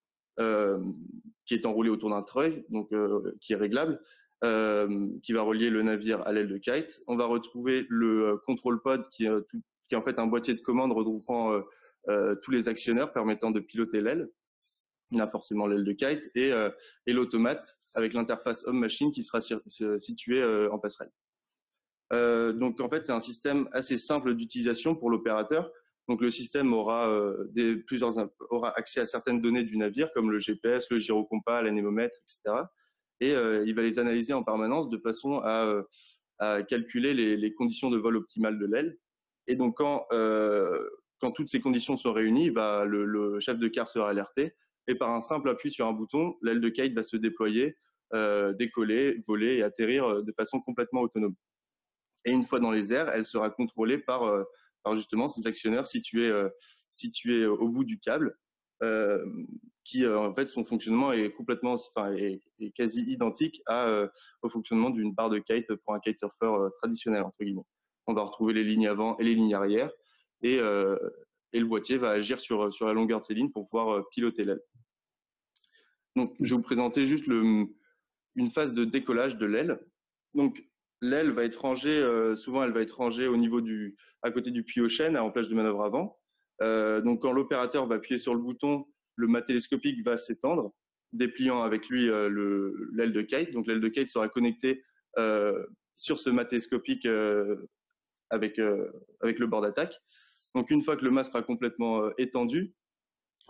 qui est enroulé autour d'un treuil, donc qui est réglable, qui va relier le navire à l'aile de kite. On va retrouver le control pod qui est en fait un boîtier de commande regroupant tous les actionneurs permettant de piloter l'aile. Il y a forcément l'aile de kite et l'automate avec l'interface homme-machine qui sera située en passerelle. Donc en fait, c'est un système assez simple d'utilisation pour l'opérateur. Donc le système aura accès à certaines données du navire comme le GPS, le gyrocompas, l'anémomètre, etc. Et il va les analyser en permanence de façon à calculer les conditions de vol optimales de l'aile. Et donc quand toutes ces conditions sont réunies, le chef de quart sera alerté et par un simple appui sur un bouton, l'aile de kite va se déployer, décoller, voler et atterrir de façon complètement autonome. Et une fois dans les airs, elle sera contrôlée par justement ces actionneurs situés au bout du câble, qui en fait son fonctionnement est est quasi identique au fonctionnement d'une barre de kite pour un kitesurfer traditionnel entre guillemets. On va retrouver les lignes avant et les lignes arrière, et le boîtier va agir sur la longueur de ces lignes pour pouvoir piloter l'aile. Donc je vais vous présenter juste une phase de décollage de l'aile. Donc l'aile va être rangée, souvent elle va être rangée au niveau à côté du puits aux chaînes en plage de manœuvre avant. Donc quand l'opérateur va appuyer sur le bouton, le mât télescopique va s'étendre, dépliant avec lui l'aile de kite. Donc l'aile de kite sera connectée sur ce mât télescopique avec le bord d'attaque. Donc une fois que le mât sera complètement étendu,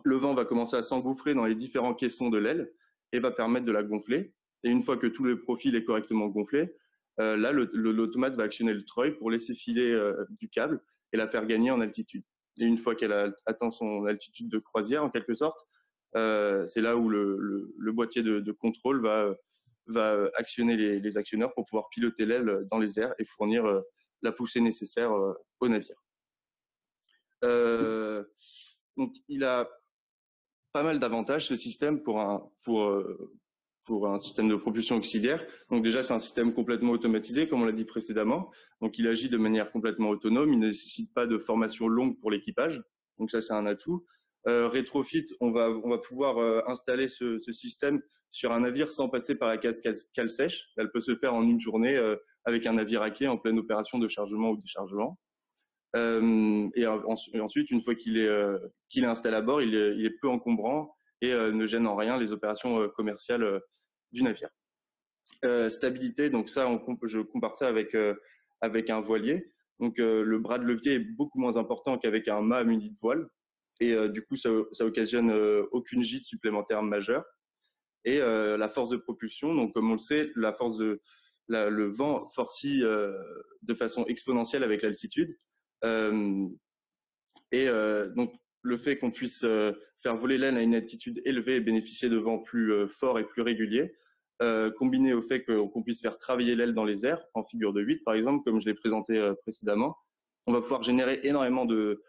le vent va commencer à s'engouffrer dans les différents caissons de l'aile et va permettre de la gonfler. Et une fois que tout le profil est correctement gonflé, là, l'automate va actionner le treuil pour laisser filer du câble et la faire gagner en altitude. Et une fois qu'elle a atteint son altitude de croisière, en quelque sorte, c'est là où le boîtier de contrôle va actionner les actionneurs pour pouvoir piloter l'aile dans les airs et fournir la poussée nécessaire au navire. Donc, il a pas mal d'avantages, ce système, pour un système de propulsion auxiliaire. Donc déjà, c'est un système complètement automatisé, comme on l'a dit précédemment. Donc il agit de manière complètement autonome, il ne nécessite pas de formation longue pour l'équipage. Donc ça, c'est un atout. Rétrofit, on va pouvoir installer ce système sur un navire sans passer par la case cale sèche. Elle peut se faire en une journée avec un navire à quai en pleine opération de chargement ou déchargement. Et ensuite, une fois qu'il est installé à bord, il est peu encombrant et ne gêne en rien les opérations commerciales du navire. Stabilité, donc ça, je compare ça avec un voilier. Donc le bras de levier est beaucoup moins important qu'avec un mât muni de voile. Et du coup, ça occasionne aucune gîte supplémentaire majeure. Et la force de propulsion, donc comme on le sait, le vent forcit de façon exponentielle avec l'altitude. Donc le fait qu'on puisse faire voler l'aile à une altitude élevée et bénéficier de vents plus forts et plus réguliers, combiné au fait qu'on puisse faire travailler l'aile dans les airs, en figure de 8 par exemple, comme je l'ai présenté précédemment, on va pouvoir générer énormément de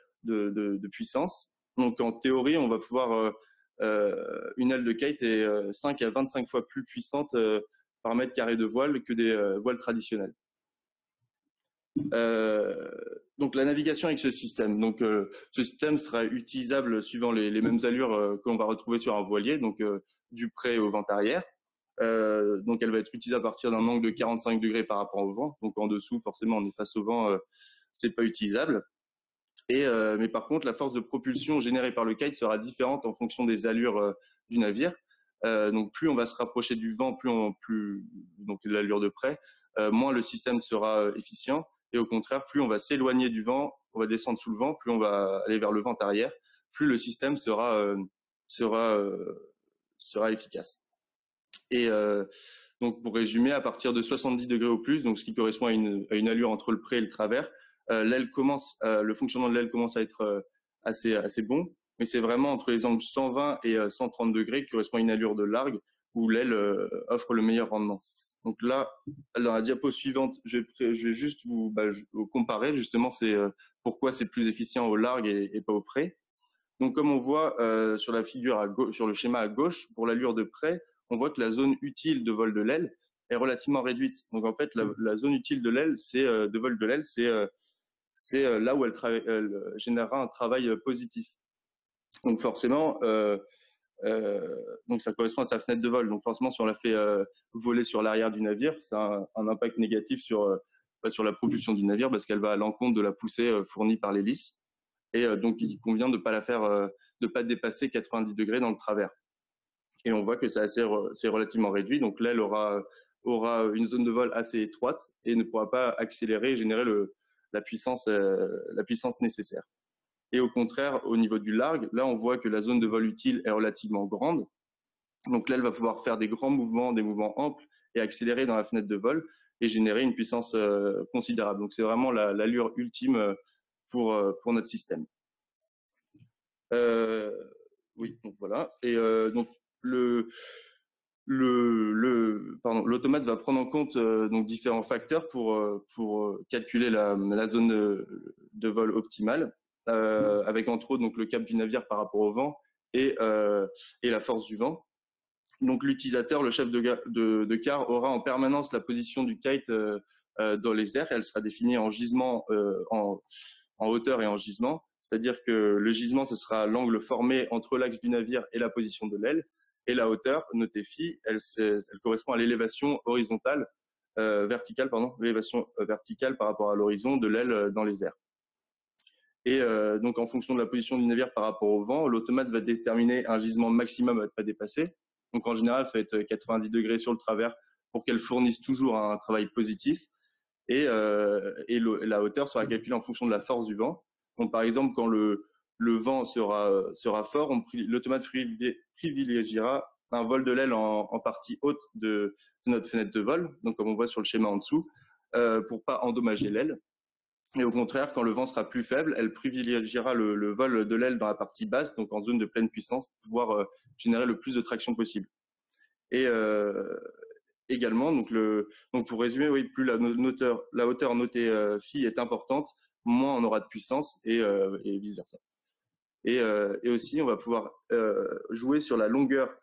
puissance. Donc en théorie, on va pouvoir une aile de kite est 5 à 25 fois plus puissante par mètre carré de voile que des voiles traditionnelles. Donc la navigation avec ce système. Donc ce système sera utilisable suivant les mêmes allures que l'on va retrouver sur un voilier, donc du près au vent arrière. Donc elle va être utilisée à partir d'un angle de 45 degrés par rapport au vent. Donc en dessous, forcément, on est face au vent, c'est pas utilisable. Mais par contre, la force de propulsion générée par le kite sera différente en fonction des allures du navire. Donc plus on va se rapprocher du vent, donc de l'allure de près, moins le système sera efficient. Et au contraire, plus on va s'éloigner du vent, on va descendre sous le vent, plus on va aller vers le vent arrière, plus le système sera efficace. Et donc pour résumer, à partir de 70 degrés au plus, donc ce qui correspond à une allure entre le près et le travers, le fonctionnement de l'aile commence à être assez bon, mais c'est vraiment entre les angles 120 et 130 degrés qui correspond à une allure de largue où l'aile offre le meilleur rendement. Donc là, dans la diapo suivante, je vais juste vous comparer justement pourquoi c'est plus efficient au large et pas au près. Donc comme on voit sur la figure sur le schéma à gauche, pour l'allure de près, on voit que la zone utile de vol de l'aile est relativement réduite. Donc en fait, la zone utile de l'aile, de vol de l'aile, c'est là où elle générera un travail positif. Donc forcément, donc ça correspond à sa fenêtre de vol. Donc forcément, si on la fait voler sur l'arrière du navire, ça a un impact négatif sur la propulsion du navire parce qu'elle va à l'encontre de la poussée fournie par l'hélice. Et donc il convient de ne pas dépasser 90 degrés dans le travers. Et on voit que c'est relativement réduit. Donc l'aile aura une zone de vol assez étroite et ne pourra pas accélérer et générer la puissance nécessaire. Et au contraire, au niveau du largue, là, on voit que la zone de vol utile est relativement grande. Donc l'aile va pouvoir faire des grands mouvements, des mouvements amples et accélérer dans la fenêtre de vol et générer une puissance considérable. Donc c'est vraiment l'allure ultime pour notre système. Oui, donc voilà. Et donc l'automate va prendre en compte donc différents facteurs pour calculer la zone de vol optimale. Avec entre autres donc le cap du navire par rapport au vent et la force du vent. Donc l'utilisateur, le chef de quart, aura en permanence la position du kite dans les airs. Elle sera définie en gisement, en hauteur et en gisement. C'est-à-dire que le gisement, ce sera l'angle formé entre l'axe du navire et la position de l'aile. Et la hauteur, notez phi, elle correspond à l'élévation verticale par rapport à l'horizon de l'aile dans les airs. Et donc, en fonction de la position du navire par rapport au vent, l'automate va déterminer un gisement maximum à ne pas dépasser. Donc, en général, ça va être 90 degrés sur le travers pour qu'elle fournisse toujours un travail positif. Et la hauteur sera calculée en fonction de la force du vent. Donc, par exemple, quand le vent sera fort, l'automate privilégiera un vol de l'aile en partie haute de notre fenêtre de vol, donc comme on voit sur le schéma en dessous, pour pas endommager l'aile. Et au contraire, quand le vent sera plus faible, elle privilégiera le vol de l'aile dans la partie basse, donc en zone de pleine puissance, pour pouvoir générer le plus de traction possible. Et également, donc pour résumer, oui, plus la hauteur notée phi est importante, moins on aura de puissance et vice-versa. Et aussi, on va pouvoir jouer sur la longueur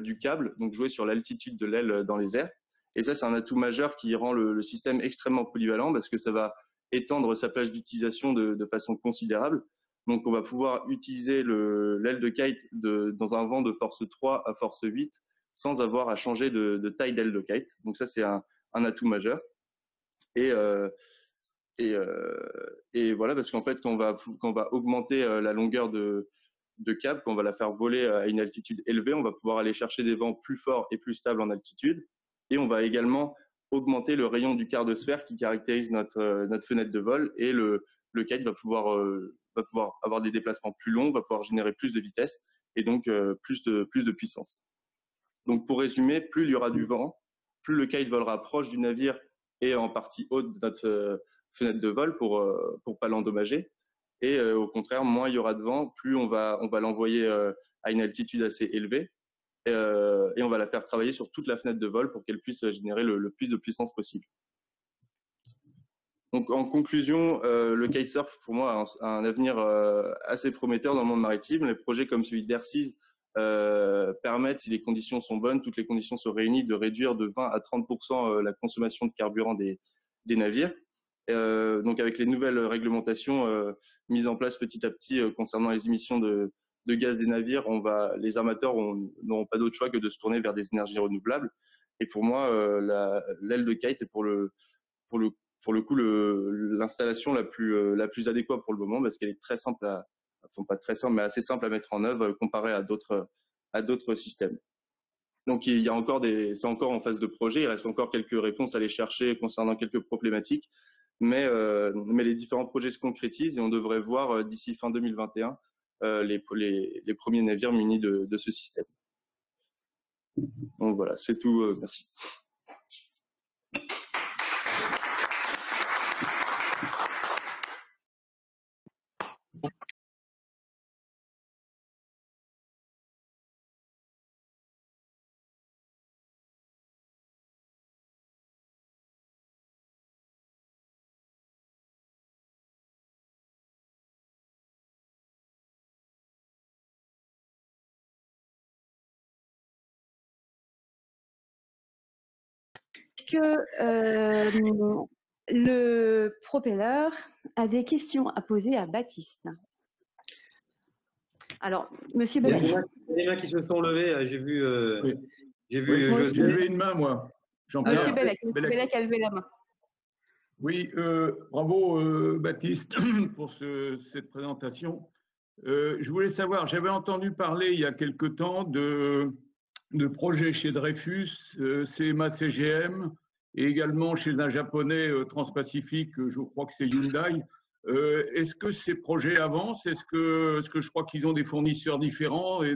du câble, donc jouer sur l'altitude de l'aile dans les airs. Et ça, c'est un atout majeur qui rend le système extrêmement polyvalent parce que ça va étendre sa plage d'utilisation de façon considérable. Donc, on va pouvoir utiliser l'aile de kite dans un vent de force 3 à force 8 sans avoir à changer de taille d'aile de kite. Donc, ça, c'est un atout majeur. Et voilà, parce qu'en fait, quand on va augmenter la longueur de câble, quand on va la faire voler à une altitude élevée, on va pouvoir aller chercher des vents plus forts et plus stables en altitude. Et on va également augmenter le rayon du quart de sphère qui caractérise notre fenêtre de vol. Et le kite va pouvoir avoir des déplacements plus longs, va pouvoir générer plus de vitesse et donc plus de puissance. Donc pour résumer, plus il y aura du vent, plus le kite volera proche du navire et en partie haute de notre fenêtre de vol pour pas l'endommager. Et au contraire, moins il y aura de vent, plus on va l'envoyer à une altitude assez élevée et on va la faire travailler sur toute la fenêtre de vol pour qu'elle puisse générer le plus de puissance possible. Donc en conclusion, le kitesurf pour moi a un avenir assez prometteur dans le monde maritime. Les projets comme celui d'Airseas permettent, si les conditions sont bonnes, toutes les conditions sont réunies, de réduire de 20 à 30% la consommation de carburant des navires. Donc avec les nouvelles réglementations mises en place petit à petit concernant les émissions de gaz des navires, les armateurs n'auront pas d'autre choix que de se tourner vers des énergies renouvelables. Et pour moi, l'aile de kite est pour le coup l'installation la plus adéquate pour le moment, parce qu'elle est très simple enfin pas très simple, mais assez simple à mettre en œuvre comparé à d'autres systèmes. Donc il y a encore c'est encore en phase de projet, il reste encore quelques réponses à aller chercher concernant quelques problématiques, mais les différents projets se concrétisent et on devrait voir d'ici fin 2021 les premiers navires munis de ce système. Donc voilà, c'est tout. Merci. Que le propeller a des questions à poser à Baptiste. Alors, Monsieur Bellec. Il y a des mains qui se sont levées. J'ai vu. Oui. J'ai vu. Oui, j'ai levé une main, moi. Monsieur Bellec a levé la main. Oui, bravo Baptiste pour cette présentation. Je voulais savoir, j'avais entendu parler il y a quelque temps de projets chez Dreyfus, CMA-CGM, et également chez un japonais transpacifique, je crois que c'est Hyundai. Est-ce que ces projets avancent? Est-ce que je crois qu'ils ont des fournisseurs différents et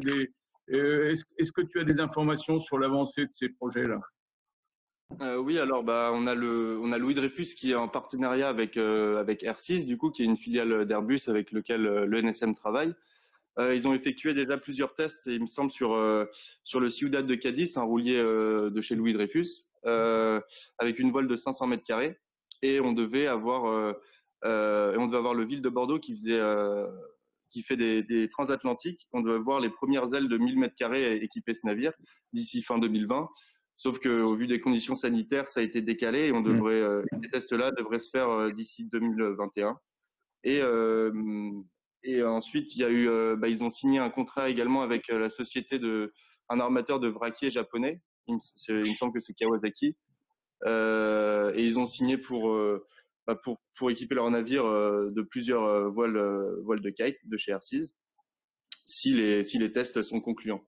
est-ce que tu as des informations sur l'avancée de ces projets-là? Oui, alors on a Louis Dreyfus qui est en partenariat avec Air6, du coup, qui est une filiale d'Airbus avec lequel le NSM travaille. Ils ont effectué déjà plusieurs tests, il me semble, sur le Ciudad de Cadiz, un roulier de chez Louis Dreyfus, avec une voile de 500 mètres carrés. Et on devait avoir le Ville de Bordeaux qui fait des transatlantiques. On devait voir les premières ailes de 1000 mètres carrés équiper ce navire d'ici fin 2020. Sauf qu'au vu des conditions sanitaires, ça a été décalé et ces tests-là devraient se faire d'ici 2021. Et ensuite, il y a eu, ils ont signé un contrat également avec la société un armateur de vraquier japonais. Il me semble que c'est Kawasaki. Et ils ont signé pour équiper leur navire de plusieurs voiles de kite de chez Air6, si les tests sont concluants.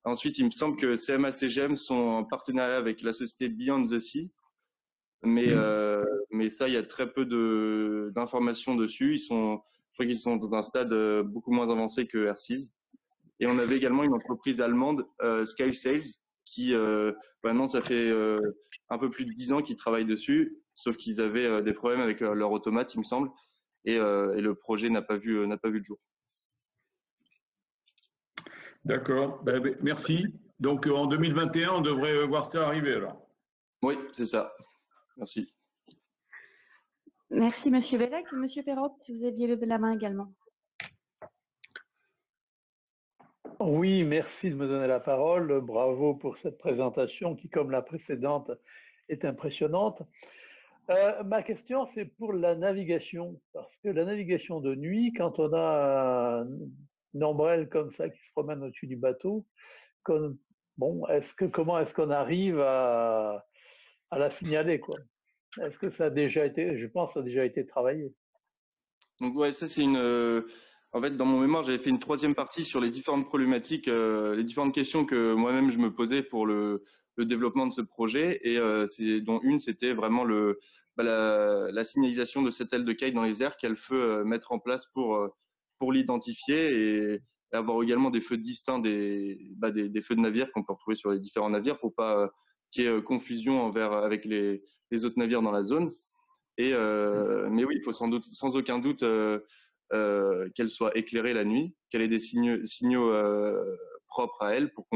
Ensuite, il me semble que CMA-CGM sont en partenariat avec la société Beyond the Sea, mais ça, il y a très peu d'informations dessus. Je crois qu'ils sont dans un stade beaucoup moins avancé que Air6. Et on avait également une entreprise allemande, Sky Sales, qui maintenant, ça fait un peu plus de 10 ans qu'ils travaillent dessus, sauf qu'ils avaient des problèmes avec leur automate, il me semble, et le projet n'a pas vu le jour. D'accord, merci. Donc en 2021, on devrait voir ça arriver alors. Oui, c'est ça. Merci. Merci Monsieur Bellec. Monsieur Perrotte, vous aviez levé la main également. Oui, merci de me donner la parole. Bravo pour cette présentation qui, comme la précédente, est impressionnante. Ma question, c'est pour la navigation. Parce que la navigation de nuit, quand on a une ombrelle comme ça qui se promène au-dessus du bateau, comment est-ce qu'on arrive à la signaler, quoi? Est-ce que ça a déjà été, je pense, ça a déjà été travaillé. Donc ouais, ça c'est en fait, dans mon mémoire, j'avais fait une 3e partie sur les différentes problématiques, les différentes questions que moi-même je me posais pour le développement de ce projet, et dont une, c'était vraiment la signalisation de cette aile de kite dans les airs, quel feu mettre en place pour l'identifier et avoir également des feux distincts des feux de navire qu'on peut retrouver sur les différents navires pour pas qu'il y ait confusion avec les autres navires dans la zone. Mais oui, il faut sans aucun doute qu'elle soit éclairée la nuit, qu'elle ait des signaux propres à elle pour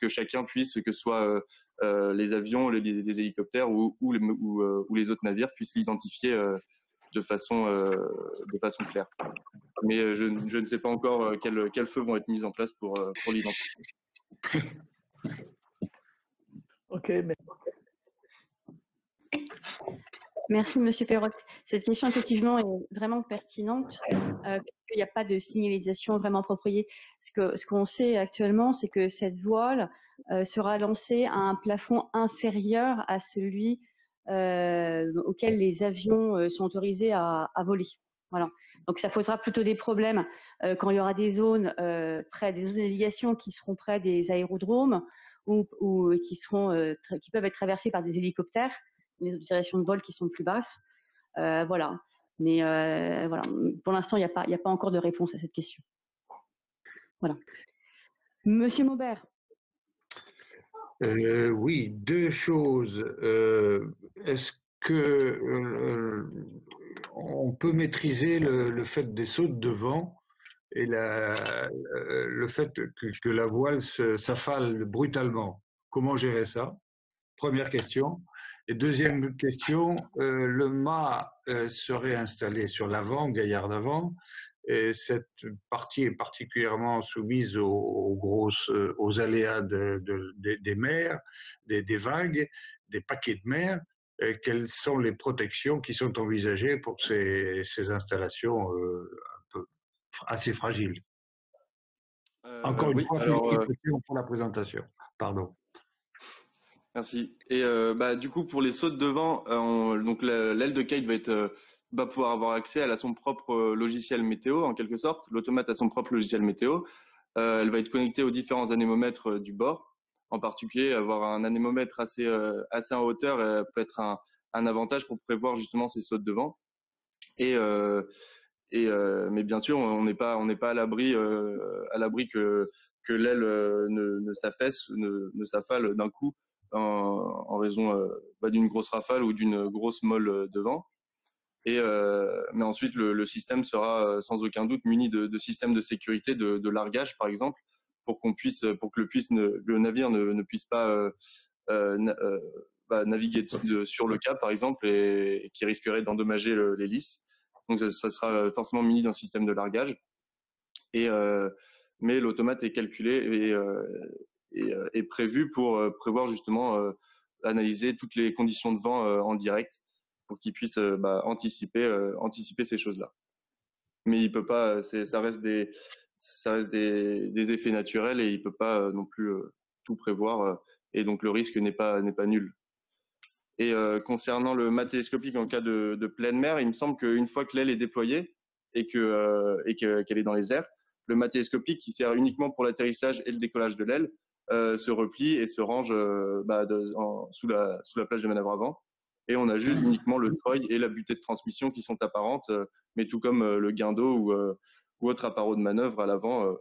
que chacun puisse, que ce soit les avions, les hélicoptères ou les autres navires puissent l'identifier de façon claire. Mais je ne sais pas encore quels feux vont être mis en place pour l'identifier. Ok, mais Merci, Monsieur Perrotte. Cette question, effectivement, est vraiment pertinente puisqu'il n'y a pas de signalisation vraiment appropriée. Ce qu'on sait actuellement, c'est que cette voile sera lancée à un plafond inférieur à celui auquel les avions sont autorisés à voler. Voilà. Donc, ça posera plutôt des problèmes quand il y aura des zones près des zones de navigation qui seront près des aérodromes ou qui peuvent être traversées par des hélicoptères, les autorisations de vol qui sont plus basses. Voilà. Mais voilà. Pour l'instant, il n'y a pas encore de réponse à cette question. Voilà. Monsieur Maubert. Oui, deux choses. Est-ce que on peut maîtriser le fait des sautes de vent et le fait que la voile s'affale brutalement? Comment gérer ça? Première question. Et deuxième question, le mât serait installé sur l'avant, gaillard d'avant, et cette partie est particulièrement soumise aux aléas des mers, des vagues, des paquets de mer. Quelles sont les protections qui sont envisagées pour ces installations assez fragiles? Encore une fois, félicitations pour la présentation. Pardon. Merci. Et du coup, pour les sautes de vent, donc l'aile de kite va pouvoir avoir accès. Elle a son propre logiciel météo, en quelque sorte. L'automate a son propre logiciel météo. Elle va être connectée aux différents anémomètres du bord. En particulier, avoir un anémomètre assez en hauteur peut être un avantage pour prévoir justement ces sautes de vent. Mais bien sûr, on n'est pas à l'abri que l'aile ne s'affaisse, ne s'affale d'un coup en raison d'une grosse rafale ou d'une grosse molle de vent. Mais ensuite, le système sera sans aucun doute muni de systèmes de sécurité, de largage par exemple, pour que le navire ne puisse pas naviguer sur le câble par exemple et qui risquerait d'endommager l'hélice. Donc ça sera forcément muni d'un système de largage. Mais l'automate est calculé et prévu pour prévoir justement analyser toutes les conditions de vent en direct pour qu'il puisse anticiper ces choses-là. Mais il peut pas, ça reste des effets naturels et il peut pas non plus tout prévoir et donc le risque n'est pas nul. Et concernant le mât télescopique en cas de pleine mer, il me semble qu'une fois que l'aile est déployée et qu'elle est dans les airs, le mât télescopique qui sert uniquement pour l'atterrissage et le décollage de l'aile se replie et se range sous la plage de manœuvre avant. Et on ajoute uniquement le treuil et la butée de transmission qui sont apparentes, mais tout comme le guindeau ou autre appareau de manœuvre à l'avant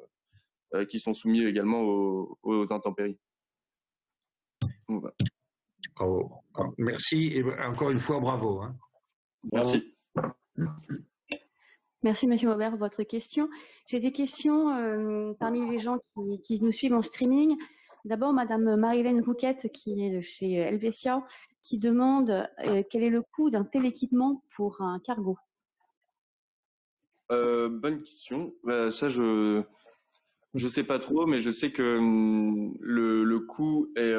qui sont soumis également aux intempéries. Donc, voilà. Bravo. Merci et encore une fois bravo. Hein. Merci. Merci Monsieur Maubert pour votre question. J'ai des questions parmi les gens qui nous suivent en streaming. D'abord, Madame Marie-Hélène Rouquette, qui est de chez Helvetia, qui demande quel est le coût d'un tel équipement pour un cargo. Bonne question. Ça, je sais pas trop, mais je sais que le coût est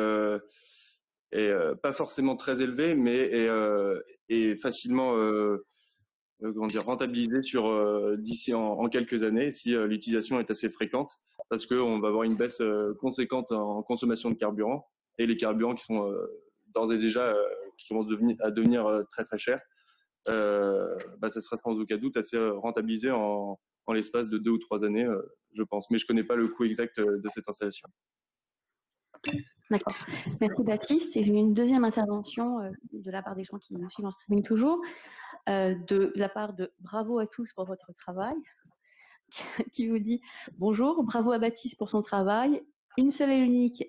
pas forcément très élevé, mais est facilement rentabilisé d'ici en quelques années si l'utilisation est assez fréquente, parce qu'on va avoir une baisse conséquente en consommation de carburant et les carburants qui sont d'ores et déjà qui commencent à devenir très très chers. Ça sera sans aucun doute assez rentabilisé en l'espace de 2 ou 3 années, je pense. Mais je connais pas le coût exact de cette installation. D'accord. Merci Baptiste. Et j'ai une deuxième intervention de la part des gens qui nous suivent en streaming toujours, de la part de bravo à tous pour votre travail, qui vous dit bonjour, bravo à Baptiste pour son travail. Une seule aile unique,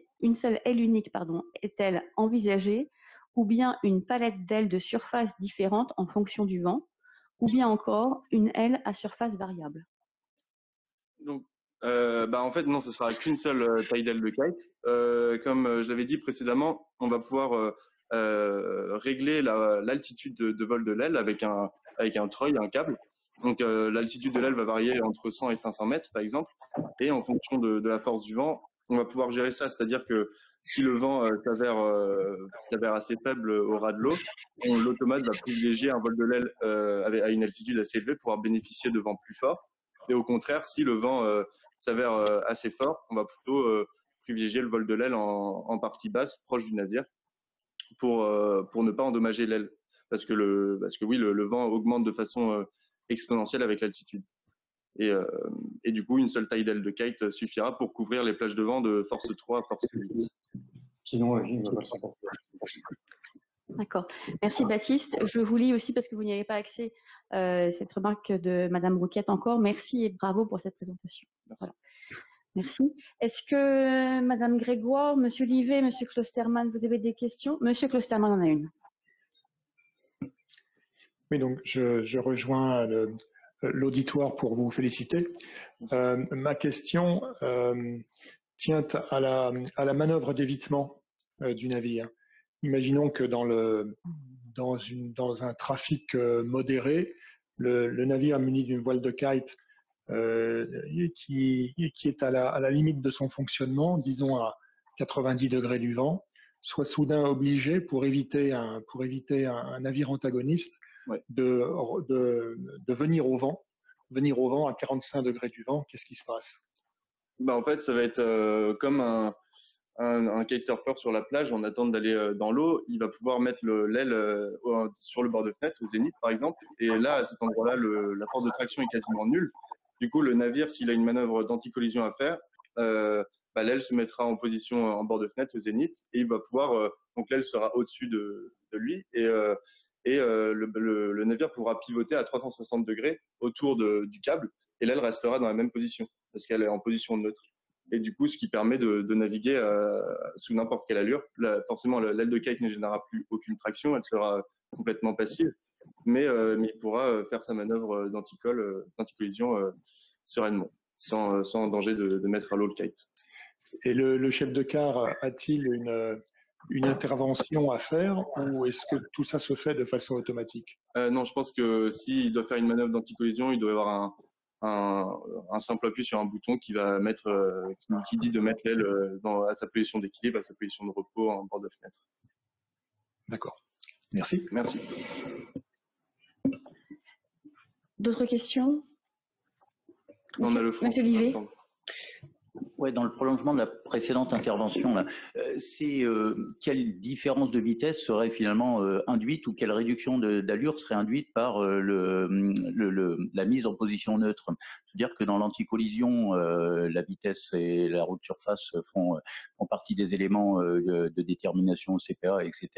est-elle envisagée, ou bien une palette d'ailes de surface différentes en fonction du vent, ou bien encore une aile à surface variable? Donc, en fait, non, ce sera qu'une seule taille d'aile de kite. Comme je l'avais dit précédemment, on va pouvoir régler l'altitude de vol de l'aile avec un treuil, un câble. Donc, l'altitude de l'aile va varier entre 100 et 500 mètres, par exemple. Et en fonction de la force du vent, on va pouvoir gérer ça. C'est-à-dire que si le vent s'avère assez faible au ras de l'eau, l'automate va privilégier un vol de l'aile à une altitude assez élevée pour bénéficier de vents plus forts. Et au contraire, si le vent s'avère assez fort, on va plutôt privilégier le vol de l'aile en partie basse, proche du navire, pour ne pas endommager l'aile. Parce que oui, le vent augmente de façon exponentielle avec l'altitude. Et du coup, une seule taille d'aile de kite suffira pour couvrir les plages de vent de force 3 à force 8. Sinon, il va pas s'emporter. D'accord. Merci Baptiste. Je vous lis aussi parce que vous n'y avez pas accès cette remarque de Madame Rouquette encore. Merci et bravo pour cette présentation. Merci. Voilà. Merci. Est-ce que Madame Grégoire, Monsieur Livet, Monsieur Klostermann, vous avez des questions? Monsieur Klostermann en a une. Oui, donc je rejoins l'auditoire pour vous féliciter. Ma question tient à la manœuvre d'évitement du navire. Imaginons que dans un trafic modéré, le navire muni d'une voile de kite qui est à la limite de son fonctionnement, disons à 90 degrés du vent, soit soudain obligé pour éviter un navire antagoniste de venir au vent à 45 degrés du vent. Qu'est-ce qui se passe? En fait, ça va être comme un kitesurfer sur la plage en attendant d'aller dans l'eau. Il va pouvoir mettre l'aile sur le bord de fenêtre, au zénith par exemple. Et là, à cet endroit-là, la force de traction est quasiment nulle. Du coup, le navire, s'il a une manœuvre d'anticollision à faire, l'aile se mettra en position en bord de fenêtre, au zénith, et il va pouvoir, donc l'aile sera au-dessus de lui, et le navire pourra pivoter à 360 degrés autour du câble, et l'aile restera dans la même position, parce qu'elle est en position neutre. Et du coup, ce qui permet de naviguer sous n'importe quelle allure. Là, forcément, l'aile de kite ne générera plus aucune traction, elle sera complètement passive, mais il pourra faire sa manœuvre d'anticollision sereinement, sans danger de mettre à l'eau le kite. Et le chef de quart a-t-il une intervention à faire, ou est-ce que tout ça se fait de façon automatique? Non, je pense que s'il doit faire une manœuvre d'anticollision, il doit y avoir un simple appui sur un bouton qui va qui dit de mettre l'aile à sa position d'équilibre, à sa position de repos en bord de fenêtre. D'accord. Merci. Merci. D'autres questions? On a le Monsieur Livet. Ouais, dans le prolongement de la précédente intervention, là, quelle différence de vitesse serait finalement induite, ou quelle réduction d'allure serait induite par la mise en position neutre? C'est-à-dire que dans l'anticollision, la vitesse et la route surface font partie des éléments de détermination au CPA, etc.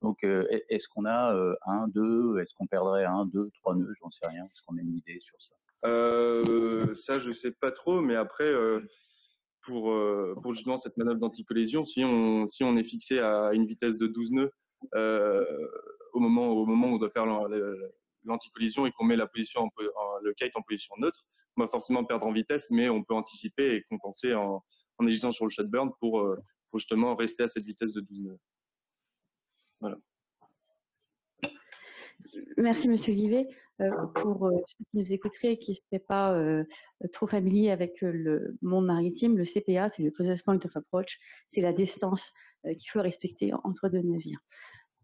Donc, est-ce qu'on a 1, 2, est-ce qu'on perdrait 1, 2, 3 nœuds? J'en sais rien. Est-ce qu'on a une idée sur ça? Ça, je sais pas trop, mais après, pour justement cette manœuvre d'anticollision, si on est fixé à une vitesse de 12 nœuds au moment où on doit faire l'anticollision et qu'on met le kite en position neutre, on va forcément perdre en vitesse, mais on peut anticiper et compenser en agissant sur le shutburn pour justement rester à cette vitesse de 12 nœuds. Voilà. Merci Monsieur Livet. Pour ceux qui nous écouteraient et qui ne seraient pas trop familiers avec le monde maritime, le CPA, c'est le Closest Point of Approach, c'est la distance qu'il faut respecter entre deux navires.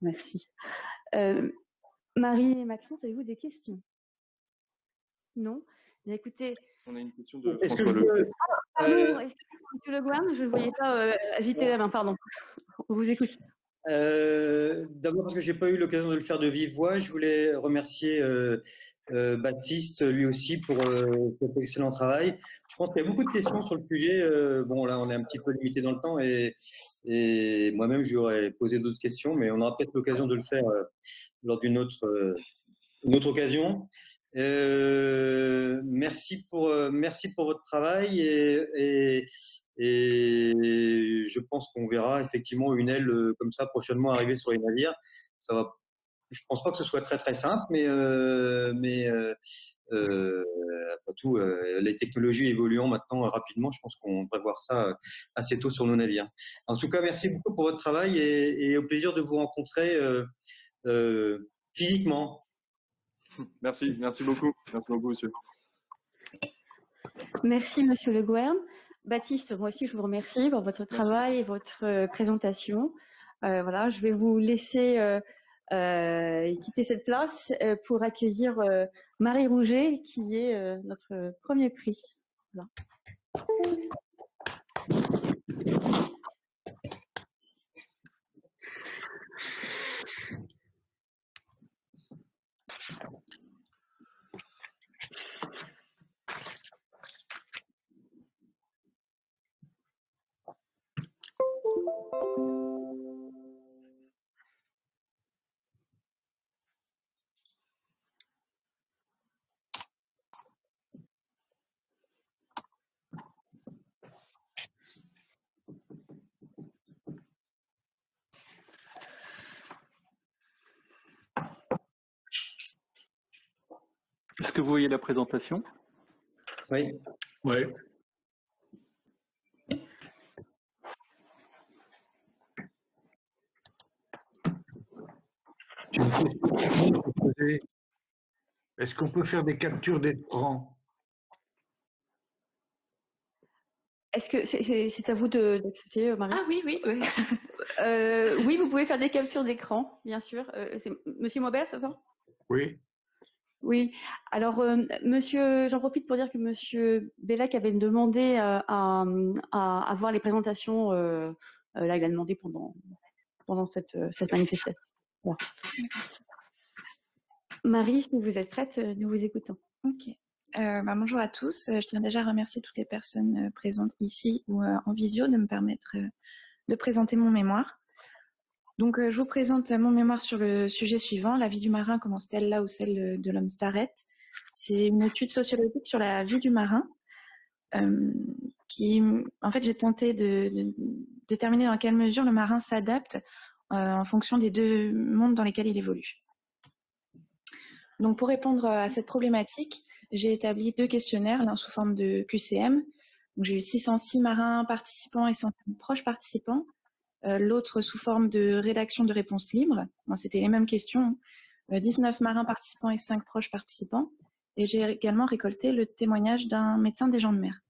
Merci. Marie et Maxence, avez-vous des questions? Non? Bien, écoutez. On a une question de François Le. Pardon, Monsieur Le Gouin, je ne voyais pas agiter la main, pardon. On vous écoute. D'abord parce que j'ai pas eu l'occasion de le faire de vive voix, je voulais remercier Baptiste lui aussi pour cet excellent travail. Je pense qu'il y a beaucoup de questions sur le sujet. Bon là on est un petit peu limité dans le temps et moi-même j'aurais posé d'autres questions, mais on aura peut-être l'occasion de le faire lors d'une autre occasion. Merci pour votre travail et je pense qu'on verra effectivement une aile comme ça prochainement arriver sur les navires. Ça va, je pense pas que ce soit très très simple, mais après tout, les technologies évoluant maintenant rapidement, je pense qu'on va voir ça assez tôt sur nos navires. En tout cas, merci beaucoup pour votre travail et au plaisir de vous rencontrer physiquement. Merci beaucoup monsieur. Merci Monsieur Le Gouin. Baptiste, moi aussi, je vous remercie pour votre travail et votre présentation. Voilà, je vais vous laisser quitter cette place pour accueillir Marie Rouget, qui est notre premier prix. Voilà. Est-ce que vous voyez la présentation? Oui. Oui. J'ai une question à vous poser. Est-ce qu'on peut faire des captures d'écran? Est-ce que c'est à vous d'accepter, Marie? Ah oui, oui, oui. Oui, vous pouvez faire des captures d'écran, bien sûr. C'est Monsieur Maubert, c'est ça? Oui. Oui. Alors, Monsieur, j'en profite pour dire que Monsieur Bellac avait demandé à voir les présentations. Là, il a demandé pendant cette manifestation. Voilà. Marie, si vous êtes prête, nous vous écoutons. Ok. Bonjour à tous. Je tiens déjà à remercier toutes les personnes présentes ici ou en visio de me permettre de présenter mon mémoire. Donc, je vous présente mon mémoire sur le sujet suivant. La vie du marin commence-t-elle là où celle de l'homme s'arrête? C'est une étude sociologique sur la vie du marin qui, en fait, j'ai tenté de déterminer dans quelle mesure le marin s'adapte en fonction des deux mondes dans lesquels il évolue. Donc, pour répondre à cette problématique, j'ai établi 2 questionnaires, l'un sous forme de QCM. J'ai eu 606 marins participants et 105 proches participants. L'autre sous forme de rédaction de réponses libres. Bon, c'était les mêmes questions. 19 marins participants et 5 proches participants. Et j'ai également récolté le témoignage d'un médecin des gens de mer.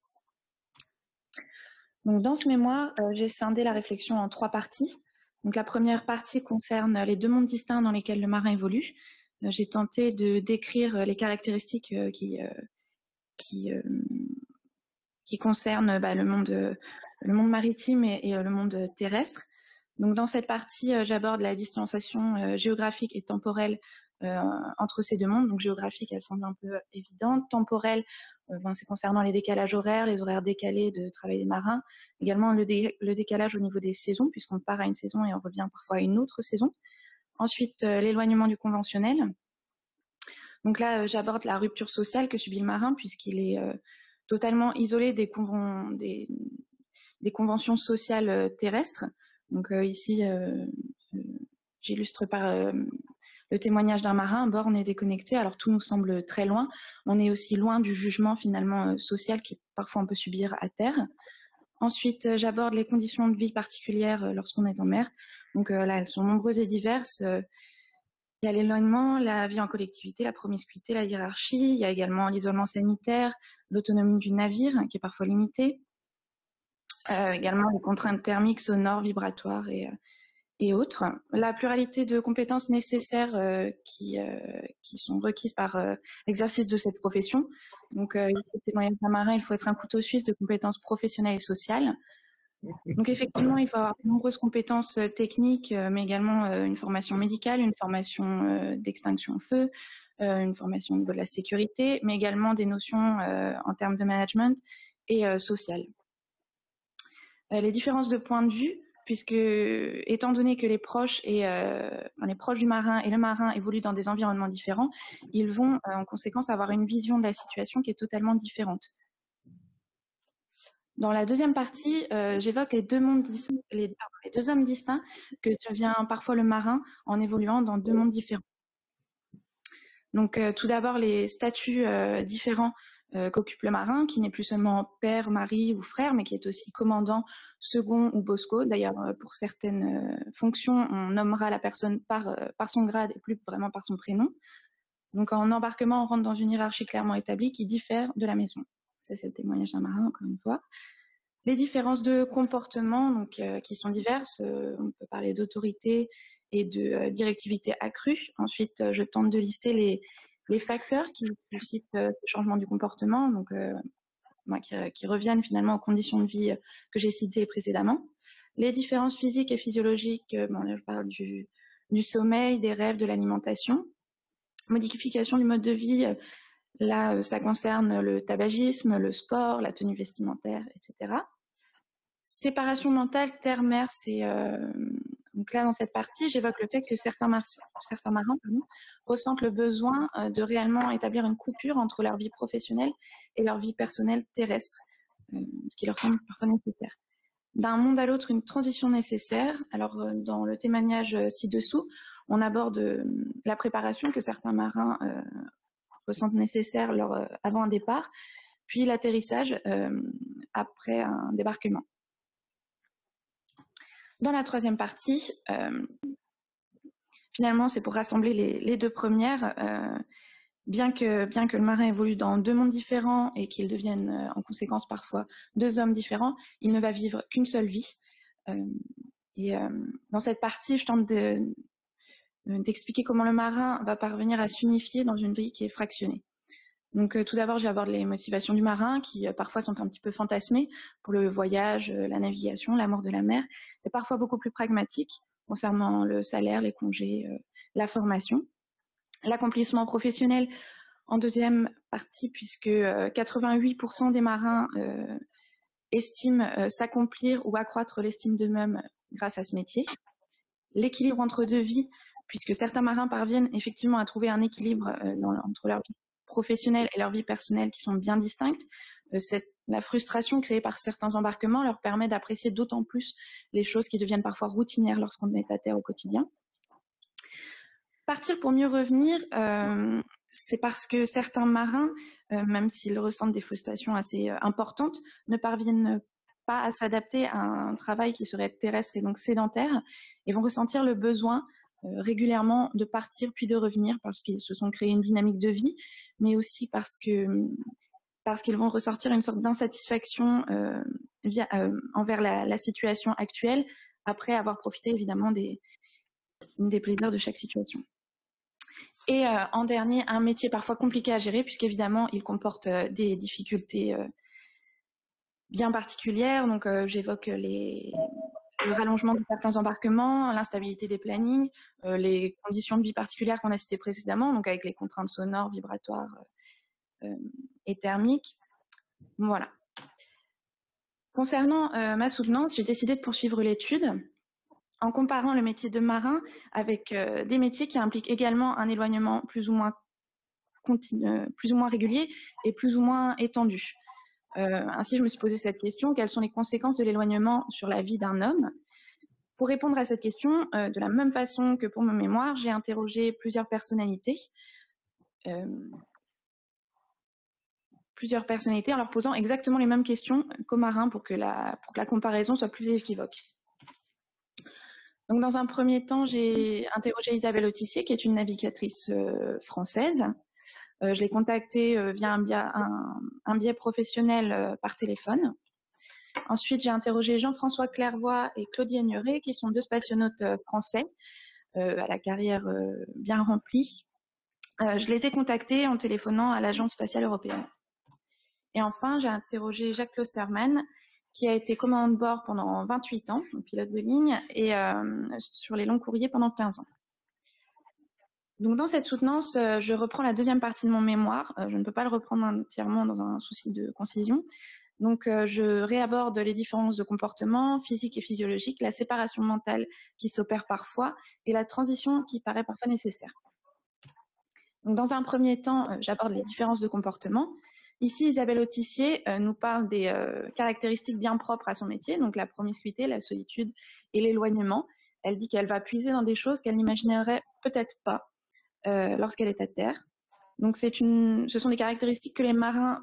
Donc, dans ce mémoire, j'ai scindé la réflexion en 3 parties. Donc, la première partie concerne les 2 mondes distincts dans lesquels le marin évolue. J'ai tenté de décrire les caractéristiques qui concernent le monde maritime et le monde terrestre. Donc, dans cette partie, j'aborde la distanciation géographique et temporelle entre ces 2 mondes. Donc, géographique, elle semble un peu évidente. Temporelle, c'est concernant les décalages horaires, les horaires décalés de travail des marins. Également, le décalage au niveau des saisons, puisqu'on part à une saison et on revient parfois à une autre saison. Ensuite, l'éloignement du conventionnel. Donc là, j'aborde la rupture sociale que subit le marin, puisqu'il est totalement isolé des conventions sociales terrestres. Donc ici, j'illustre par le témoignage d'un marin, borné et déconnecté. Alors tout nous semble très loin. On est aussi loin du jugement finalement social qui parfois on peut subir à terre. Ensuite, j'aborde les conditions de vie particulières lorsqu'on est en mer. Donc là, elles sont nombreuses et diverses. Il y a l'éloignement, la vie en collectivité, la promiscuité, la hiérarchie. Il y a également l'isolement sanitaire, l'autonomie du navire qui est parfois limitée. Également les contraintes thermiques, sonores, vibratoires et autres. La pluralité de compétences nécessaires qui sont requises par l'exercice de cette profession. Donc, ici, témoignage d'un marin, il faut être un couteau suisse de compétences professionnelles et sociales. Donc, effectivement, il faut avoir de nombreuses compétences techniques, mais également une formation médicale, une formation d'extinction au feu, une formation au niveau de la sécurité, mais également des notions en termes de management et sociales. Les différences de point de vue, puisque étant donné que les proches du marin et le marin évoluent dans des environnements différents, ils vont en conséquence avoir une vision de la situation qui est totalement différente. Dans la deuxième partie, j'évoque les deux hommes distincts que devient parfois le marin en évoluant dans 2 mondes différents. Donc tout d'abord les statuts différents qu'occupe le marin, qui n'est plus seulement père, mari ou frère, mais qui est aussi commandant, second ou bosco. D'ailleurs, pour certaines fonctions, on nommera la personne par son grade et plus vraiment par son prénom. Donc en embarquement, on rentre dans une hiérarchie clairement établie qui diffère de la maison. Ça, c'est le témoignage d'un marin, encore une fois. Les différences de comportement donc, qui sont diverses, on peut parler d'autorité et de directivité accrue. Ensuite, je tente de lister les facteurs qui suscitent ce changement du comportement, donc, qui reviennent finalement aux conditions de vie que j'ai citées précédemment. Les différences physiques et physiologiques, bon, là, je parle du sommeil, des rêves, de l'alimentation. Modification du mode de vie, là, ça concerne le tabagisme, le sport, la tenue vestimentaire, etc. Séparation mentale terre-mer, c'est donc là dans cette partie, j'évoque le fait que certains marins ressentent le besoin de réellement établir une coupure entre leur vie professionnelle et leur vie personnelle terrestre, ce qui leur semble parfois nécessaire. D'un monde à l'autre, une transition nécessaire. Alors dans le témoignage ci-dessous, on aborde la préparation que certains marins ressentent nécessaire avant un départ, puis l'atterrissage après un débarquement. Dans la troisième partie, finalement, c'est pour rassembler les deux premières. Bien que le marin évolue dans deux mondes différents et qu'il devienne en conséquence parfois deux hommes différents, il ne va vivre qu'une seule vie. Dans cette partie, je tente d'expliquer comment le marin va parvenir à s'unifier dans une vie qui est fractionnée. Donc tout d'abord, j'aborde les motivations du marin qui parfois sont un petit peu fantasmées pour le voyage, la navigation, la mort de la mer, et parfois beaucoup plus pragmatiques concernant le salaire, les congés, la formation. L'accomplissement professionnel en deuxième partie, puisque 88% des marins estiment s'accomplir ou accroître l'estime d'eux-mêmes grâce à ce métier. L'équilibre entre deux vies, puisque certains marins parviennent effectivement à trouver un équilibre entre leur vie professionnelle et leur vie personnelle qui sont bien distinctes. La frustration créée par certains embarquements leur permet d'apprécier d'autant plus les choses qui deviennent parfois routinières lorsqu'on est à terre au quotidien. Partir pour mieux revenir, c'est parce que certains marins, même s'ils ressentent des frustrations assez importantes, ne parviennent pas à s'adapter à un travail qui serait terrestre et donc sédentaire, et vont ressentir le besoin régulièrement de partir puis de revenir parce qu'ils se sont créés une dynamique de vie, mais aussi parce qu'ils vont ressortir une sorte d'insatisfaction envers la situation actuelle après avoir profité évidemment des plaisirs de chaque situation. Et en dernier, un métier parfois compliqué à gérer puisqu'évidemment il comporte des difficultés bien particulières. Donc j'évoque le rallongement de certains embarquements, l'instabilité des plannings, les conditions de vie particulières qu'on a citées précédemment, donc avec les contraintes sonores, vibratoires et thermiques. Voilà. Concernant ma soutenance, j'ai décidé de poursuivre l'étude en comparant le métier de marin avec des métiers qui impliquent également un éloignement plus ou moins régulier et plus ou moins étendu. Ainsi, je me suis posé cette question, quelles sont les conséquences de l'éloignement sur la vie d'un homme? Pour répondre à cette question, de la même façon que pour mon mémoire, j'ai interrogé plusieurs personnalités en leur posant exactement les mêmes questions qu'aux marins pour que la comparaison soit plus équivoque. Donc, dans un premier temps, j'ai interrogé Isabelle Autissier, qui est une navigatrice française. Je l'ai contactée via un biais professionnel par téléphone. Ensuite, j'ai interrogé Jean-François Clairvoy et Claudie Aigneret, qui sont deux spationautes français à la carrière bien remplie. Je les ai contactés en téléphonant à l'Agence spatiale européenne. Et enfin, j'ai interrogé Jacques Klosterman, qui a été commandant de bord pendant 28 ans, pilote de ligne, et sur les longs courriers pendant 15 ans. Donc dans cette soutenance, je reprends la deuxième partie de mon mémoire. Je ne peux pas le reprendre entièrement dans un souci de concision. Donc je réaborde les différences de comportement physique et physiologique, la séparation mentale qui s'opère parfois et la transition qui paraît parfois nécessaire. Donc dans un premier temps, j'aborde les différences de comportement. Ici, Isabelle Autissier nous parle des caractéristiques bien propres à son métier, donc la promiscuité, la solitude et l'éloignement. Elle dit qu'elle va puiser dans des choses qu'elle n'imaginerait peut-être pas lorsqu'elle est à terre. Donc ce sont des caractéristiques que les marins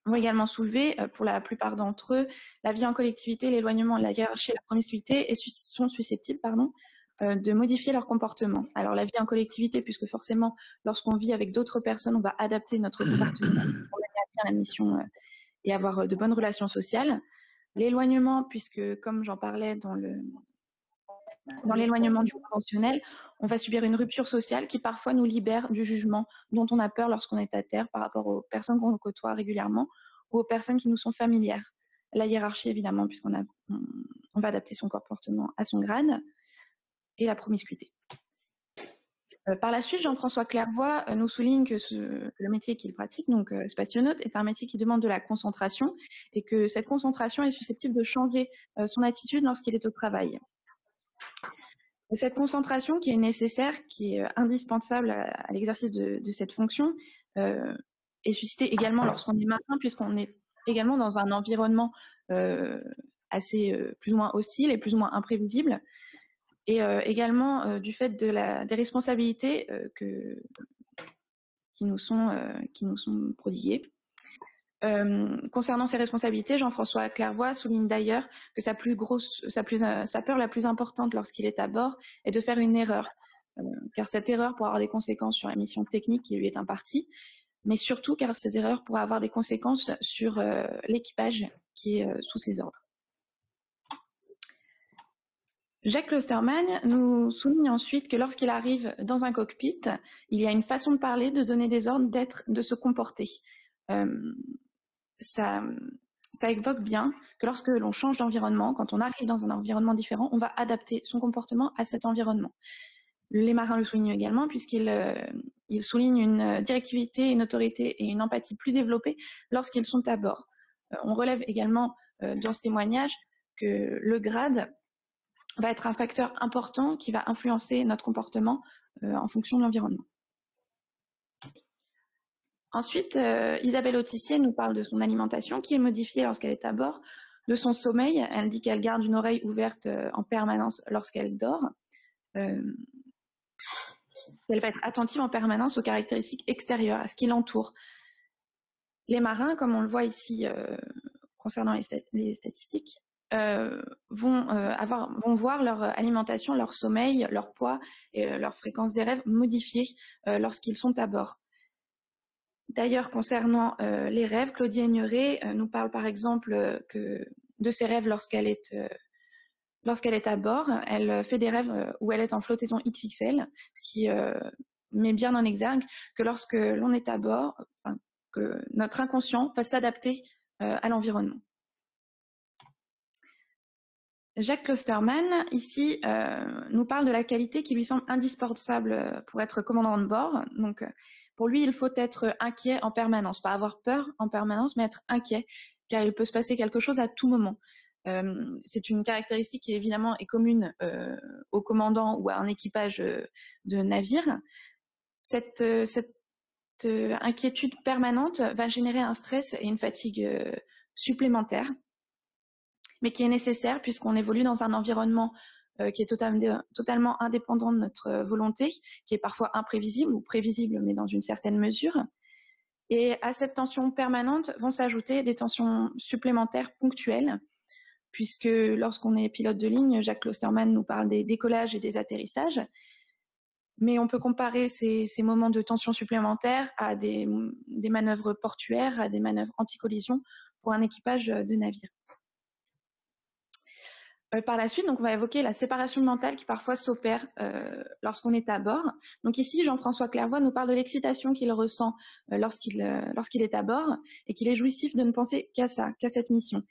vont également soulever. Pour la plupart d'entre eux, la vie en collectivité, l'éloignement, la hiérarchie et la promiscuité sont susceptibles de modifier leur comportement. Alors la vie en collectivité, puisque forcément, lorsqu'on vit avec d'autres personnes, on va adapter notre comportement pour mener à bien la mission et avoir de bonnes relations sociales. L'éloignement, puisque comme j'en parlais dans l'éloignement du conventionnel, on va subir une rupture sociale qui parfois nous libère du jugement dont on a peur lorsqu'on est à terre par rapport aux personnes qu'on côtoie régulièrement ou aux personnes qui nous sont familières. La hiérarchie, évidemment, puisqu'on va adapter son comportement à son grade, et la promiscuité. Par la suite, Jean-François Clairvoy nous souligne que le métier qu'il pratique, donc spationaute, est un métier qui demande de la concentration et que cette concentration est susceptible de changer son attitude lorsqu'il est au travail. Et cette concentration qui est nécessaire, qui est indispensable à l'exercice de cette fonction, est suscitée également lorsqu'on est marin, puisqu'on est également dans un environnement assez plus ou moins hostile et plus ou moins imprévisible, et également du fait des responsabilités qui nous sont prodiguées. Concernant ces responsabilités, Jean-François Clairvoy souligne d'ailleurs que sa peur la plus importante lorsqu'il est à bord est de faire une erreur, car cette erreur pourra avoir des conséquences sur la mission technique qui lui est impartie, mais surtout car cette erreur pourra avoir des conséquences sur l'équipage qui est sous ses ordres. Jacques Klosterman nous souligne ensuite que lorsqu'il arrive dans un cockpit, il y a une façon de parler, de donner des ordres, de se comporter. Ça évoque bien que lorsque l'on change d'environnement, quand on arrive dans un environnement différent, on va adapter son comportement à cet environnement. Les marins le soulignent également puisqu'ils soulignent une directivité, une autorité et une empathie plus développées lorsqu'ils sont à bord. On relève également dans ce témoignage que le grade va être un facteur important qui va influencer notre comportement en fonction de l'environnement. Ensuite, Isabelle Autissier nous parle de son alimentation qui est modifiée lorsqu'elle est à bord, de son sommeil. Elle dit qu'elle garde une oreille ouverte en permanence lorsqu'elle dort. Elle va être attentive en permanence aux caractéristiques extérieures, à ce qui l'entoure. Les marins, comme on le voit ici concernant les statistiques, vont voir leur alimentation, leur sommeil, leur poids et leur fréquence des rêves modifiés lorsqu'ils sont à bord. D'ailleurs, concernant les rêves, Claudie Aigneret nous parle par exemple de ses rêves lorsqu'elle est à bord. Elle fait des rêves où elle est en flottaison XXL, ce qui met bien en exergue que lorsque l'on est à bord, que notre inconscient va s'adapter à l'environnement. Jacques Klosterman, ici, nous parle de la qualité qui lui semble indispensable pour être commandant de bord. Donc, pour lui, il faut être inquiet en permanence, pas avoir peur en permanence, mais être inquiet, car il peut se passer quelque chose à tout moment. C'est une caractéristique qui évidemment est commune au commandant ou à un équipage de navire. Cette inquiétude permanente va générer un stress et une fatigue supplémentaires, mais qui est nécessaire puisqu'on évolue dans un environnement qui est totalement indépendant de notre volonté, qui est parfois imprévisible ou prévisible, mais dans une certaine mesure. Et à cette tension permanente vont s'ajouter des tensions supplémentaires ponctuelles, puisque lorsqu'on est pilote de ligne, Jacques Klosterman nous parle des décollages et des atterrissages, mais on peut comparer ces moments de tension supplémentaires à des manœuvres portuaires, à des manœuvres anti-collision pour un équipage de navire. Par la suite, donc, on va évoquer la séparation mentale qui parfois s'opère lorsqu'on est à bord. Donc ici, Jean-François Clairvoy nous parle de l'excitation qu'il ressent lorsqu'il est à bord et qu'il est jouissif de ne penser qu'à ça, qu'à cette mission.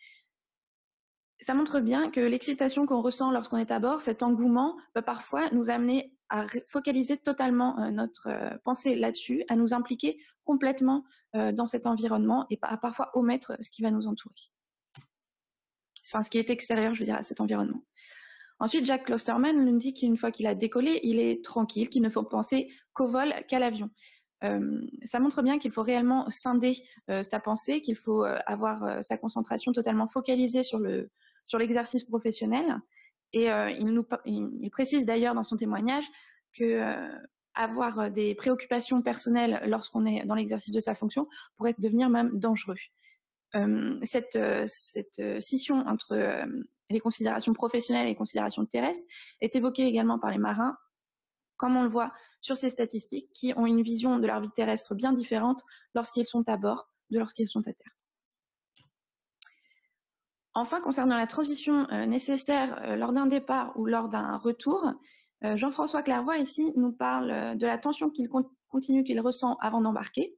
Ça montre bien que l'excitation qu'on ressent lorsqu'on est à bord, cet engouement, peut parfois nous amener à focaliser totalement notre pensée là-dessus, à nous impliquer complètement dans cet environnement et à parfois omettre ce qui va nous entourer. Enfin, ce qui est extérieur, je veux dire, à cet environnement. Ensuite, Jacques Klosterman nous dit qu'une fois qu'il a décollé, il est tranquille, qu'il ne faut penser qu'au vol, qu'à l'avion. Ça montre bien qu'il faut réellement scinder sa pensée, qu'il faut avoir sa concentration totalement focalisée sur l'exercice professionnel. Et il précise d'ailleurs dans son témoignage que avoir des préoccupations personnelles lorsqu'on est dans l'exercice de sa fonction pourrait devenir même dangereux. Cette scission entre les considérations professionnelles et les considérations terrestres est évoquée également par les marins, comme on le voit sur ces statistiques, qui ont une vision de leur vie terrestre bien différente lorsqu'ils sont à bord de lorsqu'ils sont à terre. Enfin, concernant la transition nécessaire lors d'un départ ou lors d'un retour, Jean-François Clairvoy ici nous parle de la tension continue qu'il ressent avant d'embarquer,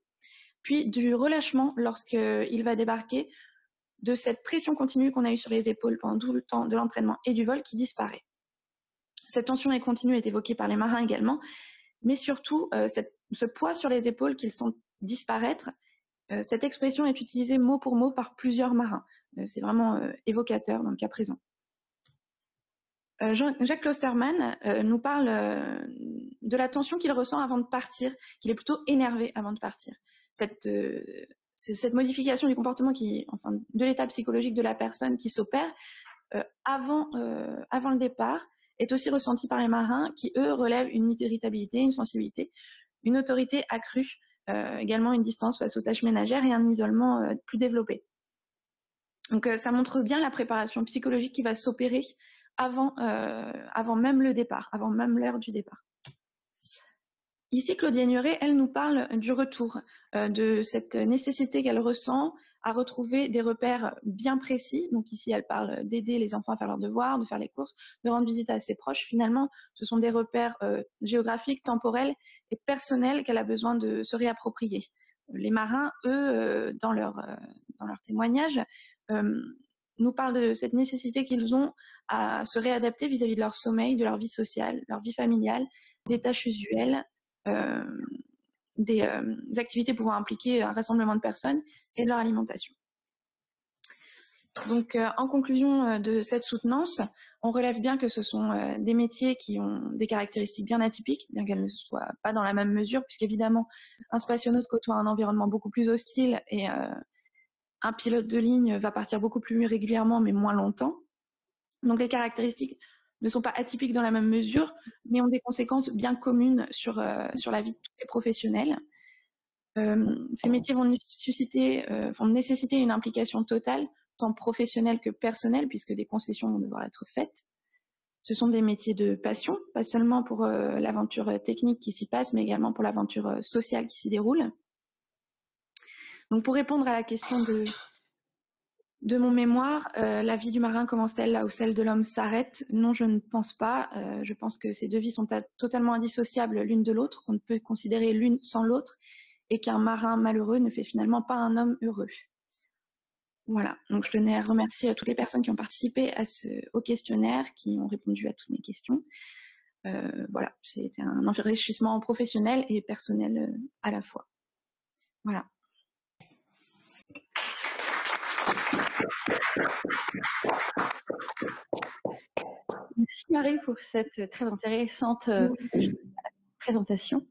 puis du relâchement lorsqu'il va débarquer, de cette pression continue qu'on a eue sur les épaules pendant tout le temps de l'entraînement et du vol qui disparaît. Cette tension continue est évoquée par les marins également, mais surtout ce poids sur les épaules qu'ils sentent disparaître, cette expression est utilisée mot pour mot par plusieurs marins. C'est vraiment évocateur dans le cas présent. Jacques Klosterman nous parle de la tension qu'il ressent avant de partir, qu'il est plutôt énervé avant de partir. Cette modification du comportement de l'état psychologique de la personne qui s'opère avant le départ est aussi ressentie par les marins qui, eux, relèvent une irritabilité, une sensibilité, une autorité accrue, également une distance face aux tâches ménagères et un isolement plus développé. Donc ça montre bien la préparation psychologique qui va s'opérer avant même le départ, avant même l'heure du départ. Ici, Claudine Nuret, elle nous parle du retour, de cette nécessité qu'elle ressent à retrouver des repères bien précis. Donc ici, elle parle d'aider les enfants à faire leurs devoirs, de faire les courses, de rendre visite à ses proches. Finalement, ce sont des repères géographiques, temporels et personnels qu'elle a besoin de se réapproprier. Les marins, eux, dans leur témoignage, nous parlent de cette nécessité qu'ils ont à se réadapter vis-à-vis de leur sommeil, de leur vie sociale, leur vie familiale, des tâches usuelles, des activités pouvant impliquer un rassemblement de personnes et de leur alimentation. Donc, en conclusion de cette soutenance, on relève bien que ce sont des métiers qui ont des caractéristiques bien atypiques, bien qu'elles ne soient pas dans la même mesure, puisqu'évidemment, un spationaute côtoie un environnement beaucoup plus hostile et un pilote de ligne va partir beaucoup plus régulièrement, mais moins longtemps. Donc, les caractéristiques ne sont pas atypiques dans la même mesure, mais ont des conséquences bien communes sur la vie de tous ces professionnels. Ces métiers vont nécessiter une implication totale, tant professionnelle que personnelle, puisque des concessions vont devoir être faites. Ce sont des métiers de passion, pas seulement pour l'aventure technique qui s'y passe, mais également pour l'aventure sociale qui s'y déroule. Donc pour répondre à la question de mon mémoire, la vie du marin commence-t-elle là où celle de l'homme s'arrête? Non, je ne pense pas. Je pense que ces deux vies sont totalement indissociables l'une de l'autre, qu'on ne peut considérer l'une sans l'autre, et qu'un marin malheureux ne fait finalement pas un homme heureux. Voilà, donc je tenais à remercier toutes les personnes qui ont participé au questionnaire, qui ont répondu à toutes mes questions. Voilà, c'était un enrichissement professionnel et personnel à la fois. Voilà. Merci Marie pour cette très intéressante présentation.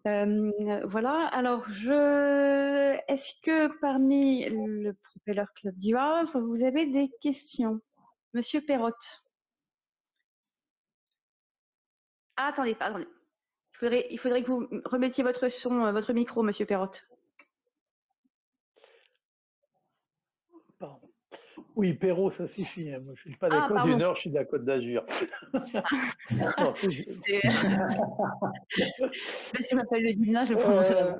Voilà, alors est-ce que parmi le Propeller Club du Havre, vous avez des questions? Monsieur Perrotte. Ah, attendez. Il faudrait que vous remettiez votre son, votre micro, Monsieur Perrotte. Pardon. Oui, Perrault, ça suffit. Moi, je ne suis pas de la Côte du Nord, je suis de la Côte d'Azur. Parce que je m'appelle le Guilin, je prononce la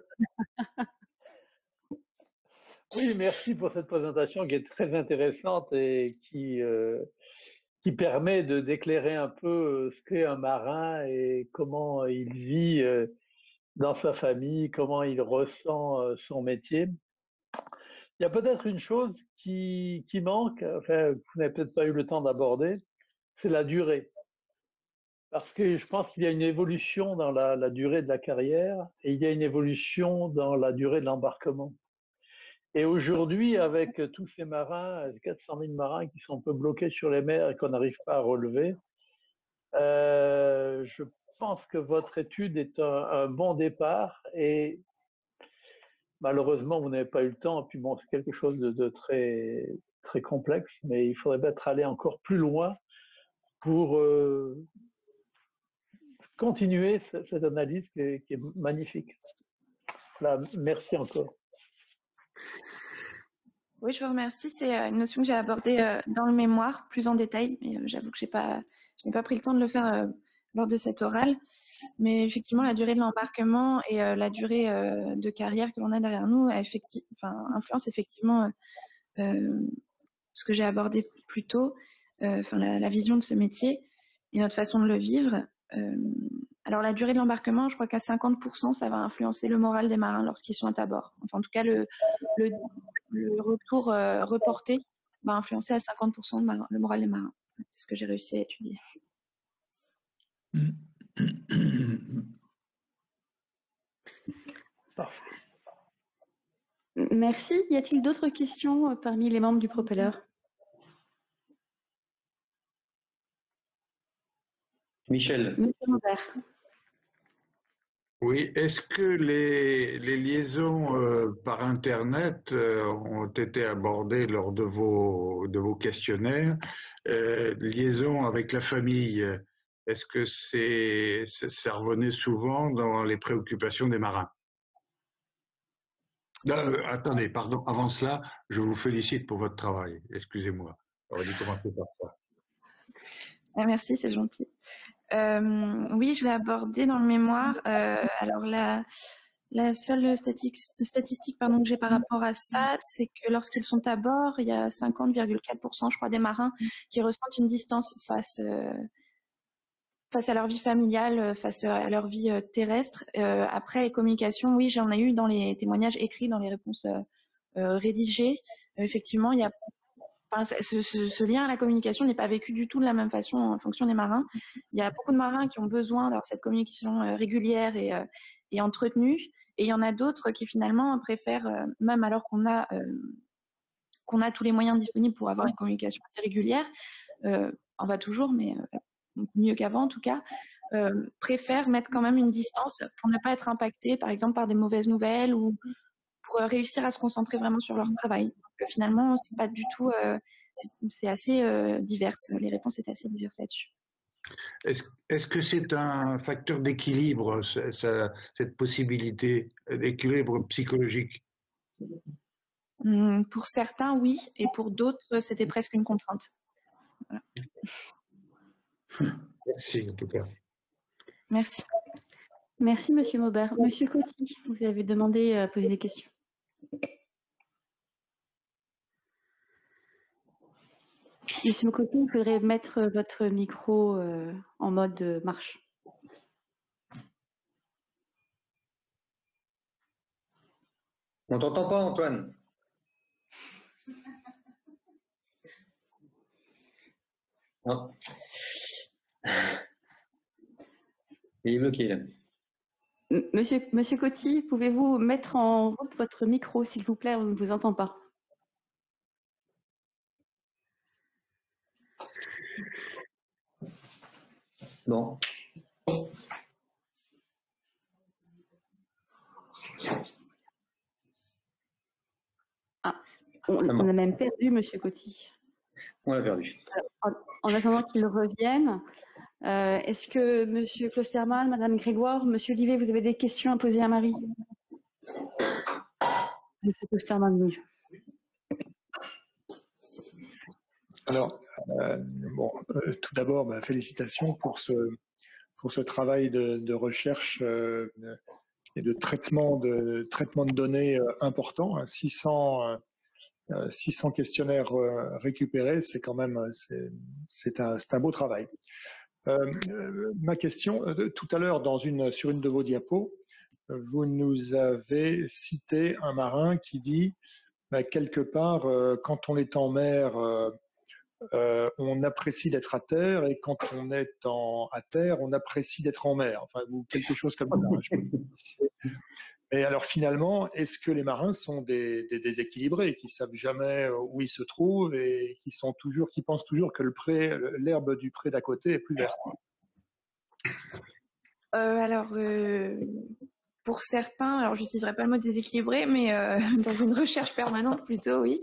Oui, merci pour cette présentation qui est très intéressante et qui permet d'éclairer un peu ce qu'est un marin et comment il vit dans sa famille, comment il ressent son métier. Il y a peut-être une chose qui manque, enfin, que vous n'avez peut-être pas eu le temps d'aborder, c'est la durée. Parce que je pense qu'il y a une évolution dans la durée de la carrière et il y a une évolution dans la durée de l'embarquement. Et aujourd'hui, avec tous ces marins, 400 000 marins qui sont un peu bloqués sur les mers et qu'on n'arrive pas à relever, je pense que votre étude est un bon départ et malheureusement, vous n'avez pas eu le temps. Et puis bon, c'est quelque chose de très, très complexe, mais il faudrait peut-être aller encore plus loin pour continuer cette analyse qui est magnifique. Voilà, merci encore. Oui, je vous remercie. C'est une notion que j'ai abordée dans le mémoire plus en détail, mais j'avoue que je n'ai pas pris le temps de le faire lors de cette orale. Mais effectivement, la durée de l'embarquement et la durée de carrière que l'on a derrière nous influence effectivement ce que j'ai abordé plus tôt, enfin la vision de ce métier et notre façon de le vivre. Alors la durée de l'embarquement, je crois qu'à 50%, ça va influencer le moral des marins lorsqu'ils sont à bord. Enfin, en tout cas, le retour reporté va influencer à 50% le moral des marins. C'est ce que j'ai réussi à étudier. Parfait. Merci. Y a-t-il d'autres questions parmi les membres du Propeller? Michel. Monsieur Robert. Oui, est-ce que les liaisons par Internet ont été abordées lors de vos questionnaires? Liaisons avec la famille, est-ce que ça revenait souvent dans les préoccupations des marins? Attendez, pardon, avant cela, je vous félicite pour votre travail. Excusez-moi, j'aurais dû commencer par ça. Ah, merci, c'est gentil. Oui, je l'ai abordé dans le mémoire. Alors la seule statistique que j'ai par rapport à ça, c'est que lorsqu'ils sont à bord, il y a 50,4%, je crois, des marins qui ressentent une distance face à leur vie familiale, face à leur vie terrestre. Après, les communications, oui, j'en ai eu dans les témoignages écrits, dans les réponses rédigées. Effectivement, il y a ce lien à la communication n'est pas vécu du tout de la même façon en fonction des marins. Il y a beaucoup de marins qui ont besoin d'avoir cette communication régulière et entretenue, et il y en a d'autres qui finalement préfèrent, même alors qu'on a tous les moyens disponibles pour avoir une communication assez régulière, on va toujours, mais mieux qu'avant en tout cas, préfèrent mettre quand même une distance pour ne pas être impactés, par exemple, par des mauvaises nouvelles ou pour réussir à se concentrer vraiment sur leur travail. Donc, finalement, c'est pas du tout, c'est assez divers. Les réponses étaient assez diverses là-dessus. Est-ce que c'est un facteur d'équilibre, cette possibilité d'équilibre psychologique? Pour certains, oui, et pour d'autres, c'était presque une contrainte. Voilà. Merci, en tout cas. Merci. Merci, Monsieur Maubert. Monsieur Coty, vous avez demandé à poser des questions. Monsieur Coty, vous pourrez mettre votre micro en mode marche. On t'entend pas, Antoine. Non. Il est bloqué, là. Monsieur Coty, pouvez-vous mettre en route votre micro, s'il vous plaît? On ne vous entend pas. Bon. Ah, on a même perdu Monsieur Coty. On l'a perdu. En attendant qu'il revienne, est-ce que Monsieur Klostermann, Madame Grégoire, Monsieur Livet, vous avez des questions à poser à Marie? Monsieur Klostermann, oui. Alors, tout d'abord, félicitations pour ce travail de recherche et de traitement de données important. 600 questionnaires récupérés, c'est quand même c'est un beau travail. Ma question, tout à l'heure, sur une de vos diapos, vous nous avez cité un marin qui dit quelque part, quand on est en mer, on apprécie d'être à terre, et quand on est à terre, on apprécie d'être en mer. Enfin, ou quelque chose comme ça. Et alors finalement, est-ce que les marins sont des déséquilibrés, qui savent jamais où ils se trouvent et qui pensent toujours que l'herbe du pré d'à côté est plus verte? Pour certains, alors j'utiliserai pas le mot déséquilibré, mais dans une recherche permanente plutôt, oui.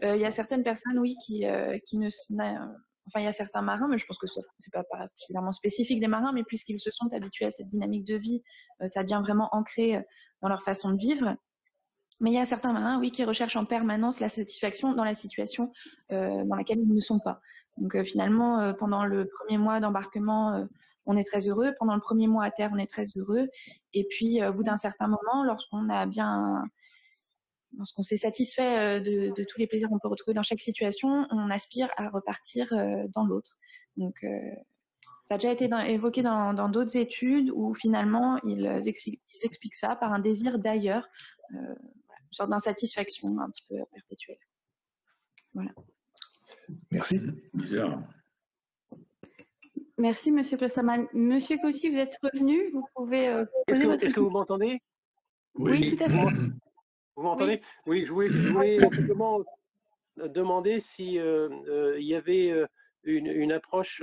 Il y a certaines personnes, oui, qui enfin, il y a certains marins, mais je pense que c'est pas particulièrement spécifique des marins, mais puisqu'ils se sont habitués à cette dynamique de vie, ça devient vraiment ancré dans leur façon de vivre. Mais il y a certains marins, oui, qui recherchent en permanence la satisfaction dans la situation dans laquelle ils ne sont pas. Donc finalement, pendant le premier mois d'embarquement, on est très heureux. Pendant le premier mois à terre, on est très heureux. Et puis, au bout d'un certain moment, lorsqu'on a bien lorsqu'on s'est satisfait de tous les plaisirs qu'on peut retrouver dans chaque situation, on aspire à repartir dans l'autre. Donc, ça a déjà été évoqué dans d'autres études où finalement ils expliquent ça par un désir d'ailleurs, une sorte d'insatisfaction un petit peu perpétuelle. Voilà. Merci. Merci, Monsieur Kloosterman. Monsieur Cossy, vous êtes revenu. Vous pouvez poser votre Est-ce que vous m'entendez? Oui, tout à fait. Vous m'entendez? Oui, je voulais simplement demander si il y avait une approche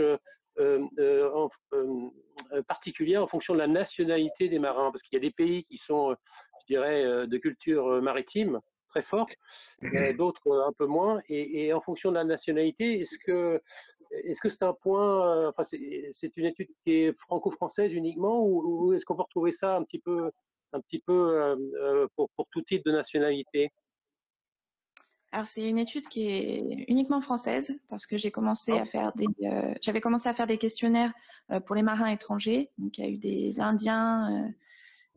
particulière en fonction de la nationalité des marins, parce qu'il y a des pays qui sont, je dirais, de culture maritime très forte, d'autres un peu moins, et en fonction de la nationalité, est-ce que c'est un point, enfin c'est une étude qui est franco-française uniquement, ou est-ce qu'on peut retrouver ça un petit peu pour tout type de nationalité? Alors, c'est une étude qui est uniquement française parce que j'avais commencé à faire des questionnaires pour les marins étrangers. Donc, il y a eu des Indiens,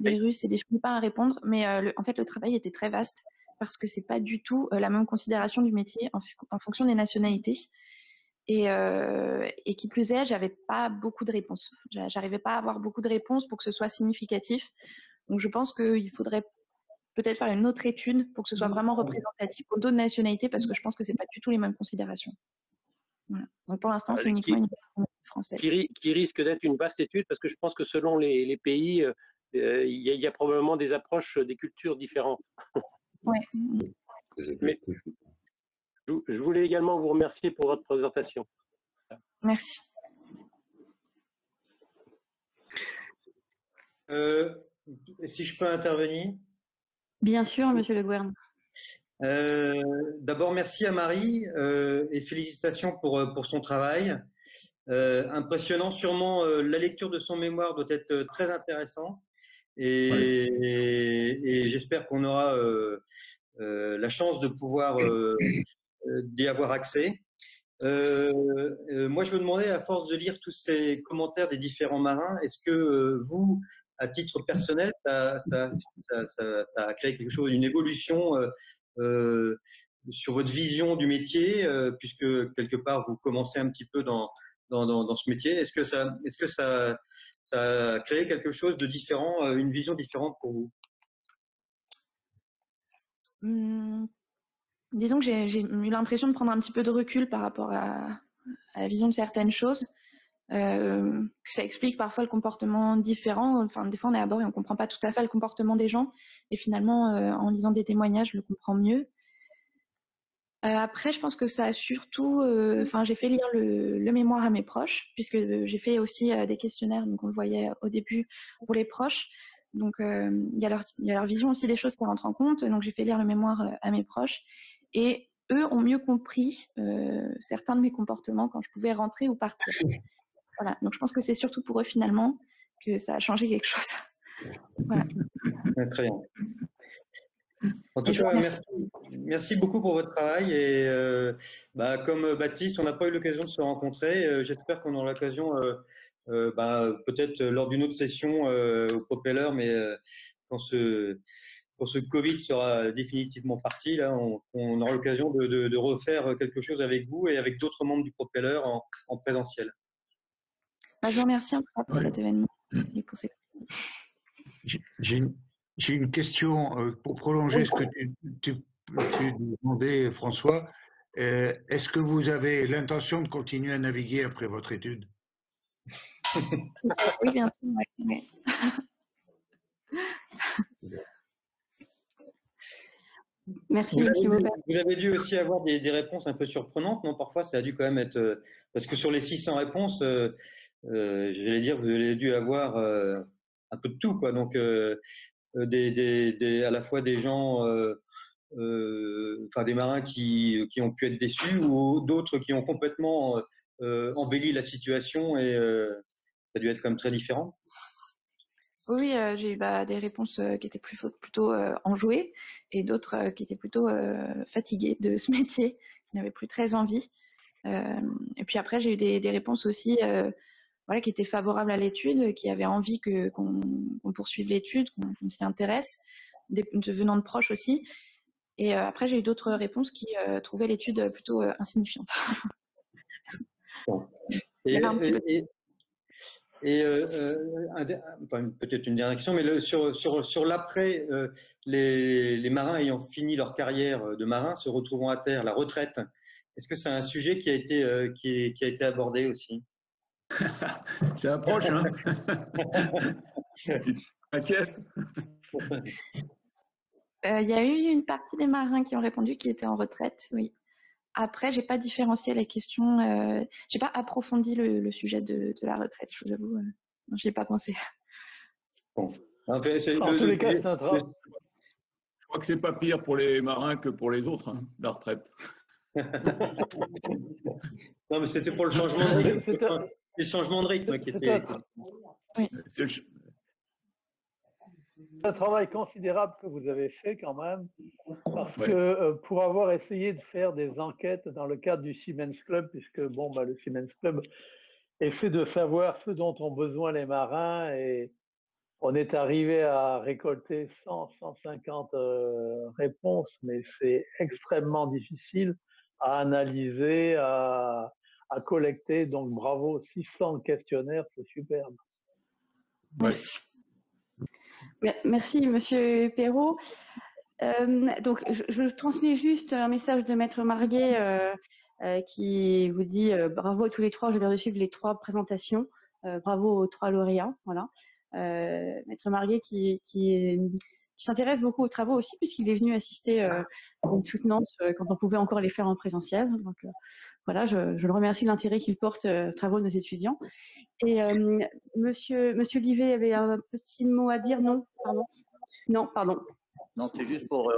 des Russes et des Philippins à répondre. Mais en fait, le travail était très vaste parce que c'est pas du tout la même considération du métier en fonction des nationalités. Et qui plus est, j'avais pas beaucoup de réponses. J'arrivais pas à avoir beaucoup de réponses pour que ce soit significatif. Donc, je pense qu'il faudrait peut-être faire une autre étude pour que ce soit vraiment représentatif pour d'autres nationalités, parce que je pense que c'est pas du tout les mêmes considérations. Voilà. Donc pour l'instant, c'est uniquement une étude française. Qui risque d'être une vaste étude, parce que je pense que selon les pays, il y a probablement des approches, des cultures différentes. Ouais. Mais je voulais également vous remercier pour votre présentation. Merci. Si je peux intervenir? Bien sûr, Monsieur Le Gouern. D'abord, merci à Marie et félicitations pour son travail. Impressionnant, sûrement la lecture de son mémoire doit être très intéressant et j'espère qu'on aura la chance de pouvoir d'y avoir accès. Moi, je me demandais, à force de lire tous ces commentaires des différents marins, est-ce que vous, à titre personnel, ça a créé quelque chose, une évolution sur votre vision du métier, puisque quelque part vous commencez un petit peu dans ce métier. Est-ce que ça a créé quelque chose de différent, une vision différente pour vous? Disons que j'ai eu l'impression de prendre un petit peu de recul par rapport à la vision de certaines choses. Que ça explique parfois le comportement différent. Enfin, des fois, on est à bord et on ne comprend pas tout à fait le comportement des gens. Et finalement, en lisant des témoignages, je le comprends mieux. Après, je pense que ça a surtout... j'ai fait lire le mémoire à mes proches, puisque j'ai fait aussi des questionnaires, donc on le voyait au début, pour les proches. Donc, il y a leur vision aussi des choses qui rentrent en compte. Donc, j'ai fait lire le mémoire à mes proches. Et eux ont mieux compris certains de mes comportements quand je pouvais rentrer ou partir. Voilà, donc je pense que c'est surtout pour eux finalement que ça a changé quelque chose. Voilà. Très bien. En tout cas, merci beaucoup pour votre travail et comme Baptiste, on n'a pas eu l'occasion de se rencontrer. J'espère qu'on aura l'occasion, peut-être lors d'une autre session au Propeller, mais quand ce Covid sera définitivement parti, là, on aura l'occasion de refaire quelque chose avec vous et avec d'autres membres du Propeller en présentiel. Je vous remercie en tout cas pour cet événement et pour ces... J'ai une question pour prolonger ce que tu demandais, François. Est-ce que vous avez l'intention de continuer à naviguer après votre étude? Oui, bien sûr. Ouais. Merci. Vous avez dû aussi avoir des réponses un peu surprenantes, non? Parfois, ça a dû quand même être... parce que sur les 600 réponses, j'allais dire, vous avez dû avoir un peu de tout, quoi. Donc, à la fois des gens, des marins qui ont pu être déçus ou d'autres qui ont complètement embelli la situation et ça a dû être quand même très différent. Oui, j'ai eu des réponses qui étaient plutôt enjouées et d'autres qui étaient plutôt fatiguées de ce métier, qui n'avaient plus très envie. Et puis après, j'ai eu des réponses aussi qui étaient favorables à l'étude, qui avaient envie qu'on poursuive l'étude, qu'on s'y intéresse, venant de proches aussi. Et après, j'ai eu d'autres réponses qui trouvaient l'étude plutôt insignifiante. Enfin, peut-être une dernière question, mais sur l'après, les marins ayant fini leur carrière de marin, se retrouvant à terre, la retraite, est-ce que c'est un sujet qui a été abordé aussi? C'est approche, hein. T'inquiète. Il y a eu une partie des marins qui ont répondu qui étaient en retraite, oui. Après, j'ai pas différencié les questions, j'ai pas approfondi le sujet de la retraite, je vous avoue. Non, j'y ai pas pensé. Bon. En tous les cas, c'est un travail. Je crois que c'est pas pire pour les marins que pour les autres, hein, la retraite. Non, mais c'était pour le changement de rythme. C'est le changement de rythme qui était. Oui. C'est un travail considérable que vous avez fait quand même, parce que pour avoir essayé de faire des enquêtes dans le cadre du Siemens Club, puisque bon, bah, le Siemens Club est fait de savoir ce dont ont besoin les marins, et on est arrivé à récolter 150 réponses, mais c'est extrêmement difficile à analyser, à collecter. Donc bravo, 600 questionnaires, c'est superbe. Merci. Merci, Monsieur Perrault. Donc, je transmets juste un message de Maître Marguet qui vous dit bravo à tous les trois. Je viens de suivre les 3 présentations. Bravo aux 3 lauréats. Voilà. Maître Marguet qui s'intéresse beaucoup aux travaux aussi, puisqu'il est venu assister à une soutenance quand on pouvait encore les faire en présentiel. Donc voilà, je le remercie de l'intérêt qu'il porte aux travaux de nos étudiants. Et Monsieur Livet avait un petit mot à dire, non? Pardon. Non, pardon. Non, c'est juste pour,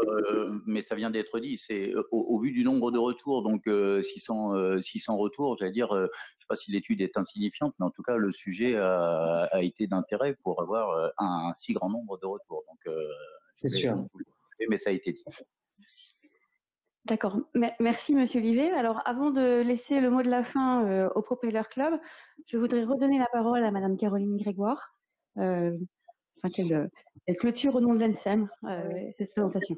mais ça vient d'être dit, c'est au vu du nombre de retours, donc 600 retours, j'allais dire, je ne sais pas si l'étude est insignifiante, mais en tout cas, le sujet a été d'intérêt pour avoir un si grand nombre de retours. Donc, c'est sûr. Mais ça a été dit. D'accord. Merci, Monsieur Livet. Alors, avant de laisser le mot de la fin au Propeller Club, je voudrais redonner la parole à Madame Caroline Grégoire, qu'elle clôture au nom de l'ENSEM cette présentation.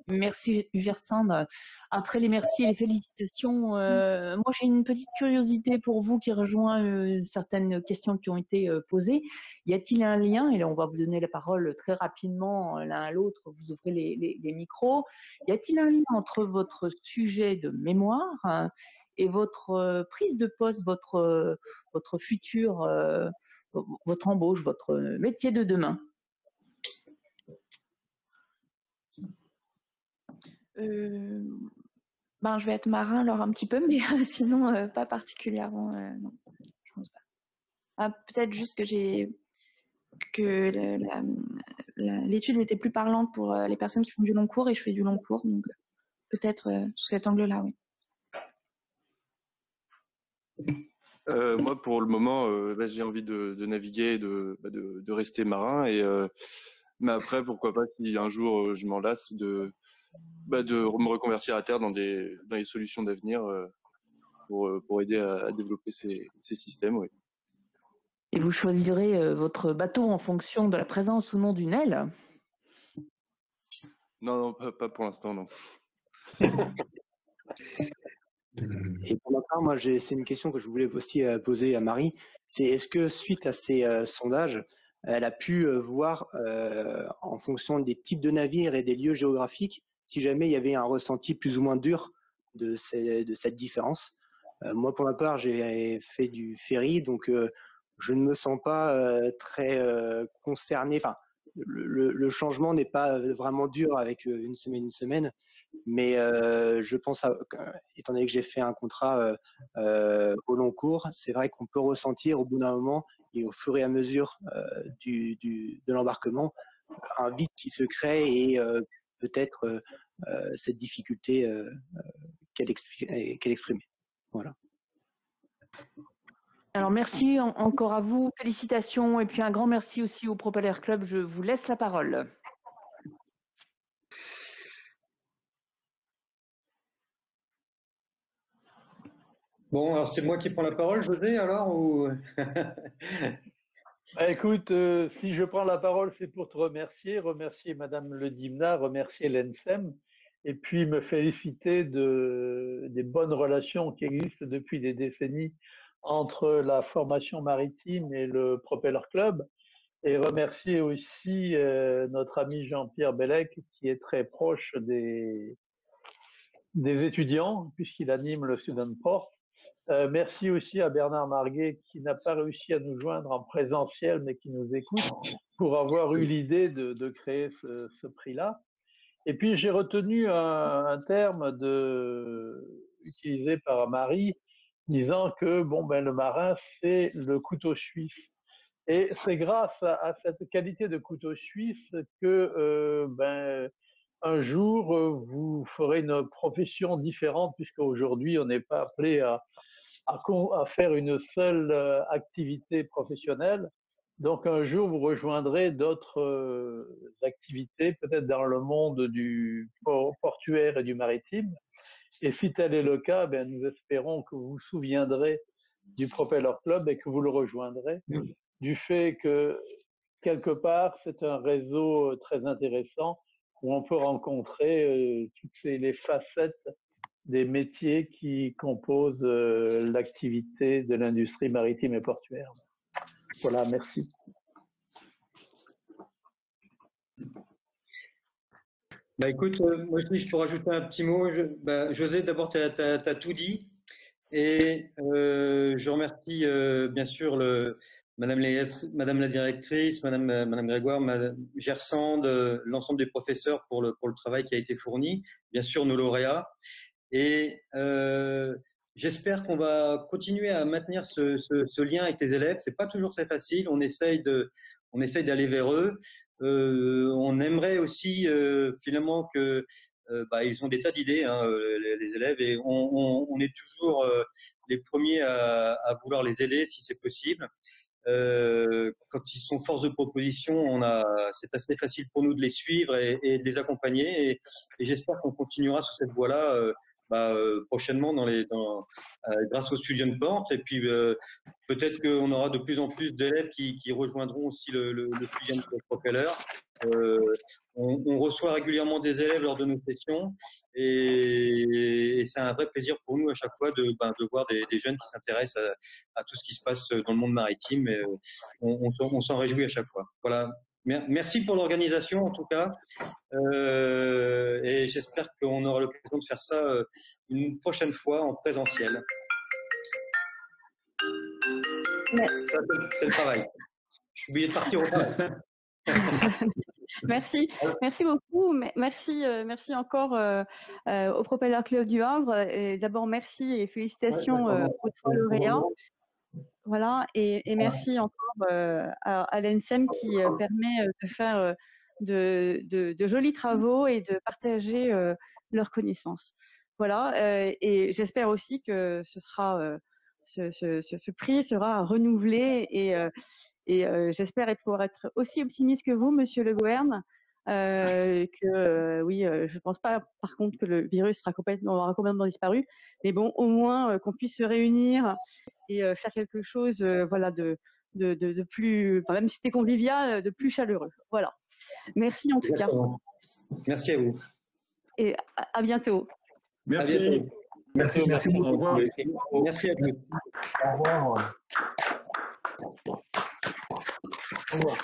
Merci Gersand. Après les merci et les félicitations, moi j'ai une petite curiosité pour vous qui rejoint certaines questions qui ont été posées. Y a-t-il un lien, et là on va vous donner la parole très rapidement l'un à l'autre, vous ouvrez les micros, y a-t-il un lien entre votre sujet de mémoire et votre prise de poste, votre futur, votre embauche, votre métier de demain? Ben, je vais être marin alors un petit peu, mais sinon pas particulièrement. Non, je pense pas. Ah, peut-être juste que l'étude était plus parlante pour les personnes qui font du long cours, et je fais du long cours, donc peut-être sous cet angle-là, oui. Moi, pour le moment, j'ai envie de naviguer, de rester marin, mais après, pourquoi pas, si un jour je m'en lasse, de me reconvertir à terre dans les solutions d'avenir pour aider à développer ces systèmes. Oui. Et vous choisirez votre bateau en fonction de la présence ou non d'une aile? Non, pas pour l'instant, non. Et pour ma part, moi, c'est une question que je voulais aussi poser à Marie. C'est est-ce que suite à ces sondages, elle a pu voir en fonction des types de navires et des lieux géographiques, si jamais il y avait un ressenti plus ou moins dur de cette différence? Moi, pour ma part, j'ai fait du ferry, donc je ne me sens pas très concerné. Enfin, le changement n'est pas vraiment dur avec une semaine, mais je pense, étant donné que j'ai fait un contrat au long cours, c'est vrai qu'on peut ressentir au bout d'un moment et au fur et à mesure de l'embarquement un vide qui se crée et peut-être cette difficulté qu'elle exprimait. Voilà. Alors merci encore à vous, félicitations, et puis un grand merci aussi au Propeller Club. Je vous laisse la parole. Bon, alors c'est moi qui prends la parole, José, alors ou... Écoute, si je prends la parole, c'est pour te remercier Madame Le Dimna, remercier l'ENSEM, et puis me féliciter des bonnes relations qui existent depuis des décennies entre la formation maritime et le Propeller Club, et remercier aussi notre ami Jean-Pierre Bellec, qui est très proche des étudiants, puisqu'il anime le Student Port. Merci aussi à Bernard Marguet, qui n'a pas réussi à nous joindre en présentiel, mais qui nous écoute, pour avoir eu l'idée de créer ce prix-là. Et puis, j'ai retenu un terme utilisé par Marie, disant que le marin, c'est le couteau suisse. Et c'est grâce à cette qualité de couteau suisse que un jour, vous ferez une profession différente, puisqu'aujourd'hui, on n'est pas appelé à faire une seule activité professionnelle. Donc, un jour, vous rejoindrez d'autres activités, peut-être dans le monde du portuaire et du maritime. Et si tel est le cas, nous espérons que vous vous souviendrez du Propeller Club et que vous le rejoindrez, du fait que, quelque part, c'est un réseau très intéressant où on peut rencontrer toutes les facettes des métiers qui composent l'activité de l'industrie maritime et portuaire. Voilà, merci. Écoute, moi je peux rajouter un petit mot. José, d'abord, tu as tout dit. Et je remercie bien sûr Madame la directrice, Madame Grégoire, Madame Gersand, l'ensemble des professeurs pour le travail qui a été fourni, bien sûr nos lauréats. Et j'espère qu'on va continuer à maintenir ce lien avec les élèves. C'est pas toujours très facile. On essaye d'aller vers eux. On aimerait aussi finalement que ils ont des tas d'idées, les élèves, et on est toujours les premiers à vouloir les aider si c'est possible. Quand ils sont force de proposition, c'est assez facile pour nous de les suivre et de les accompagner. Et j'espère qu'on continuera sur cette voie-là prochainement grâce au Student Port. Et puis peut-être qu'on aura de plus en plus d'élèves qui rejoindront aussi le Student Propeller. On reçoit régulièrement des élèves lors de nos sessions et c'est un vrai plaisir pour nous à chaque fois de voir des jeunes qui s'intéressent à tout ce qui se passe dans le monde maritime. Et, on s'en réjouit à chaque fois. Voilà. Merci pour l'organisation en tout cas et j'espère qu'on aura l'occasion de faire ça une prochaine fois en présentiel. C'est le travail. Je suis obligé de partir au travail. Merci beaucoup. Merci encore au Propeller Club du Havre. D'abord, merci et félicitations aux 3 lauréats. Voilà, et merci encore à l'ENSEM qui permet de faire de jolis travaux et de partager leurs connaissances. Voilà, et j'espère aussi que ce prix sera renouvelé et j'espère pouvoir être aussi optimiste que vous, Monsieur Le Gouen, je ne pense pas par contre que le virus aura complètement disparu, mais bon, au moins qu'on puisse se réunir et faire quelque chose de plus, même si c'était convivial, de plus chaleureux. Voilà. Merci en tout cas. Merci à vous. Et à bientôt. Merci. À bientôt. Merci beaucoup. Au revoir. Merci à tous. Au revoir. Au revoir.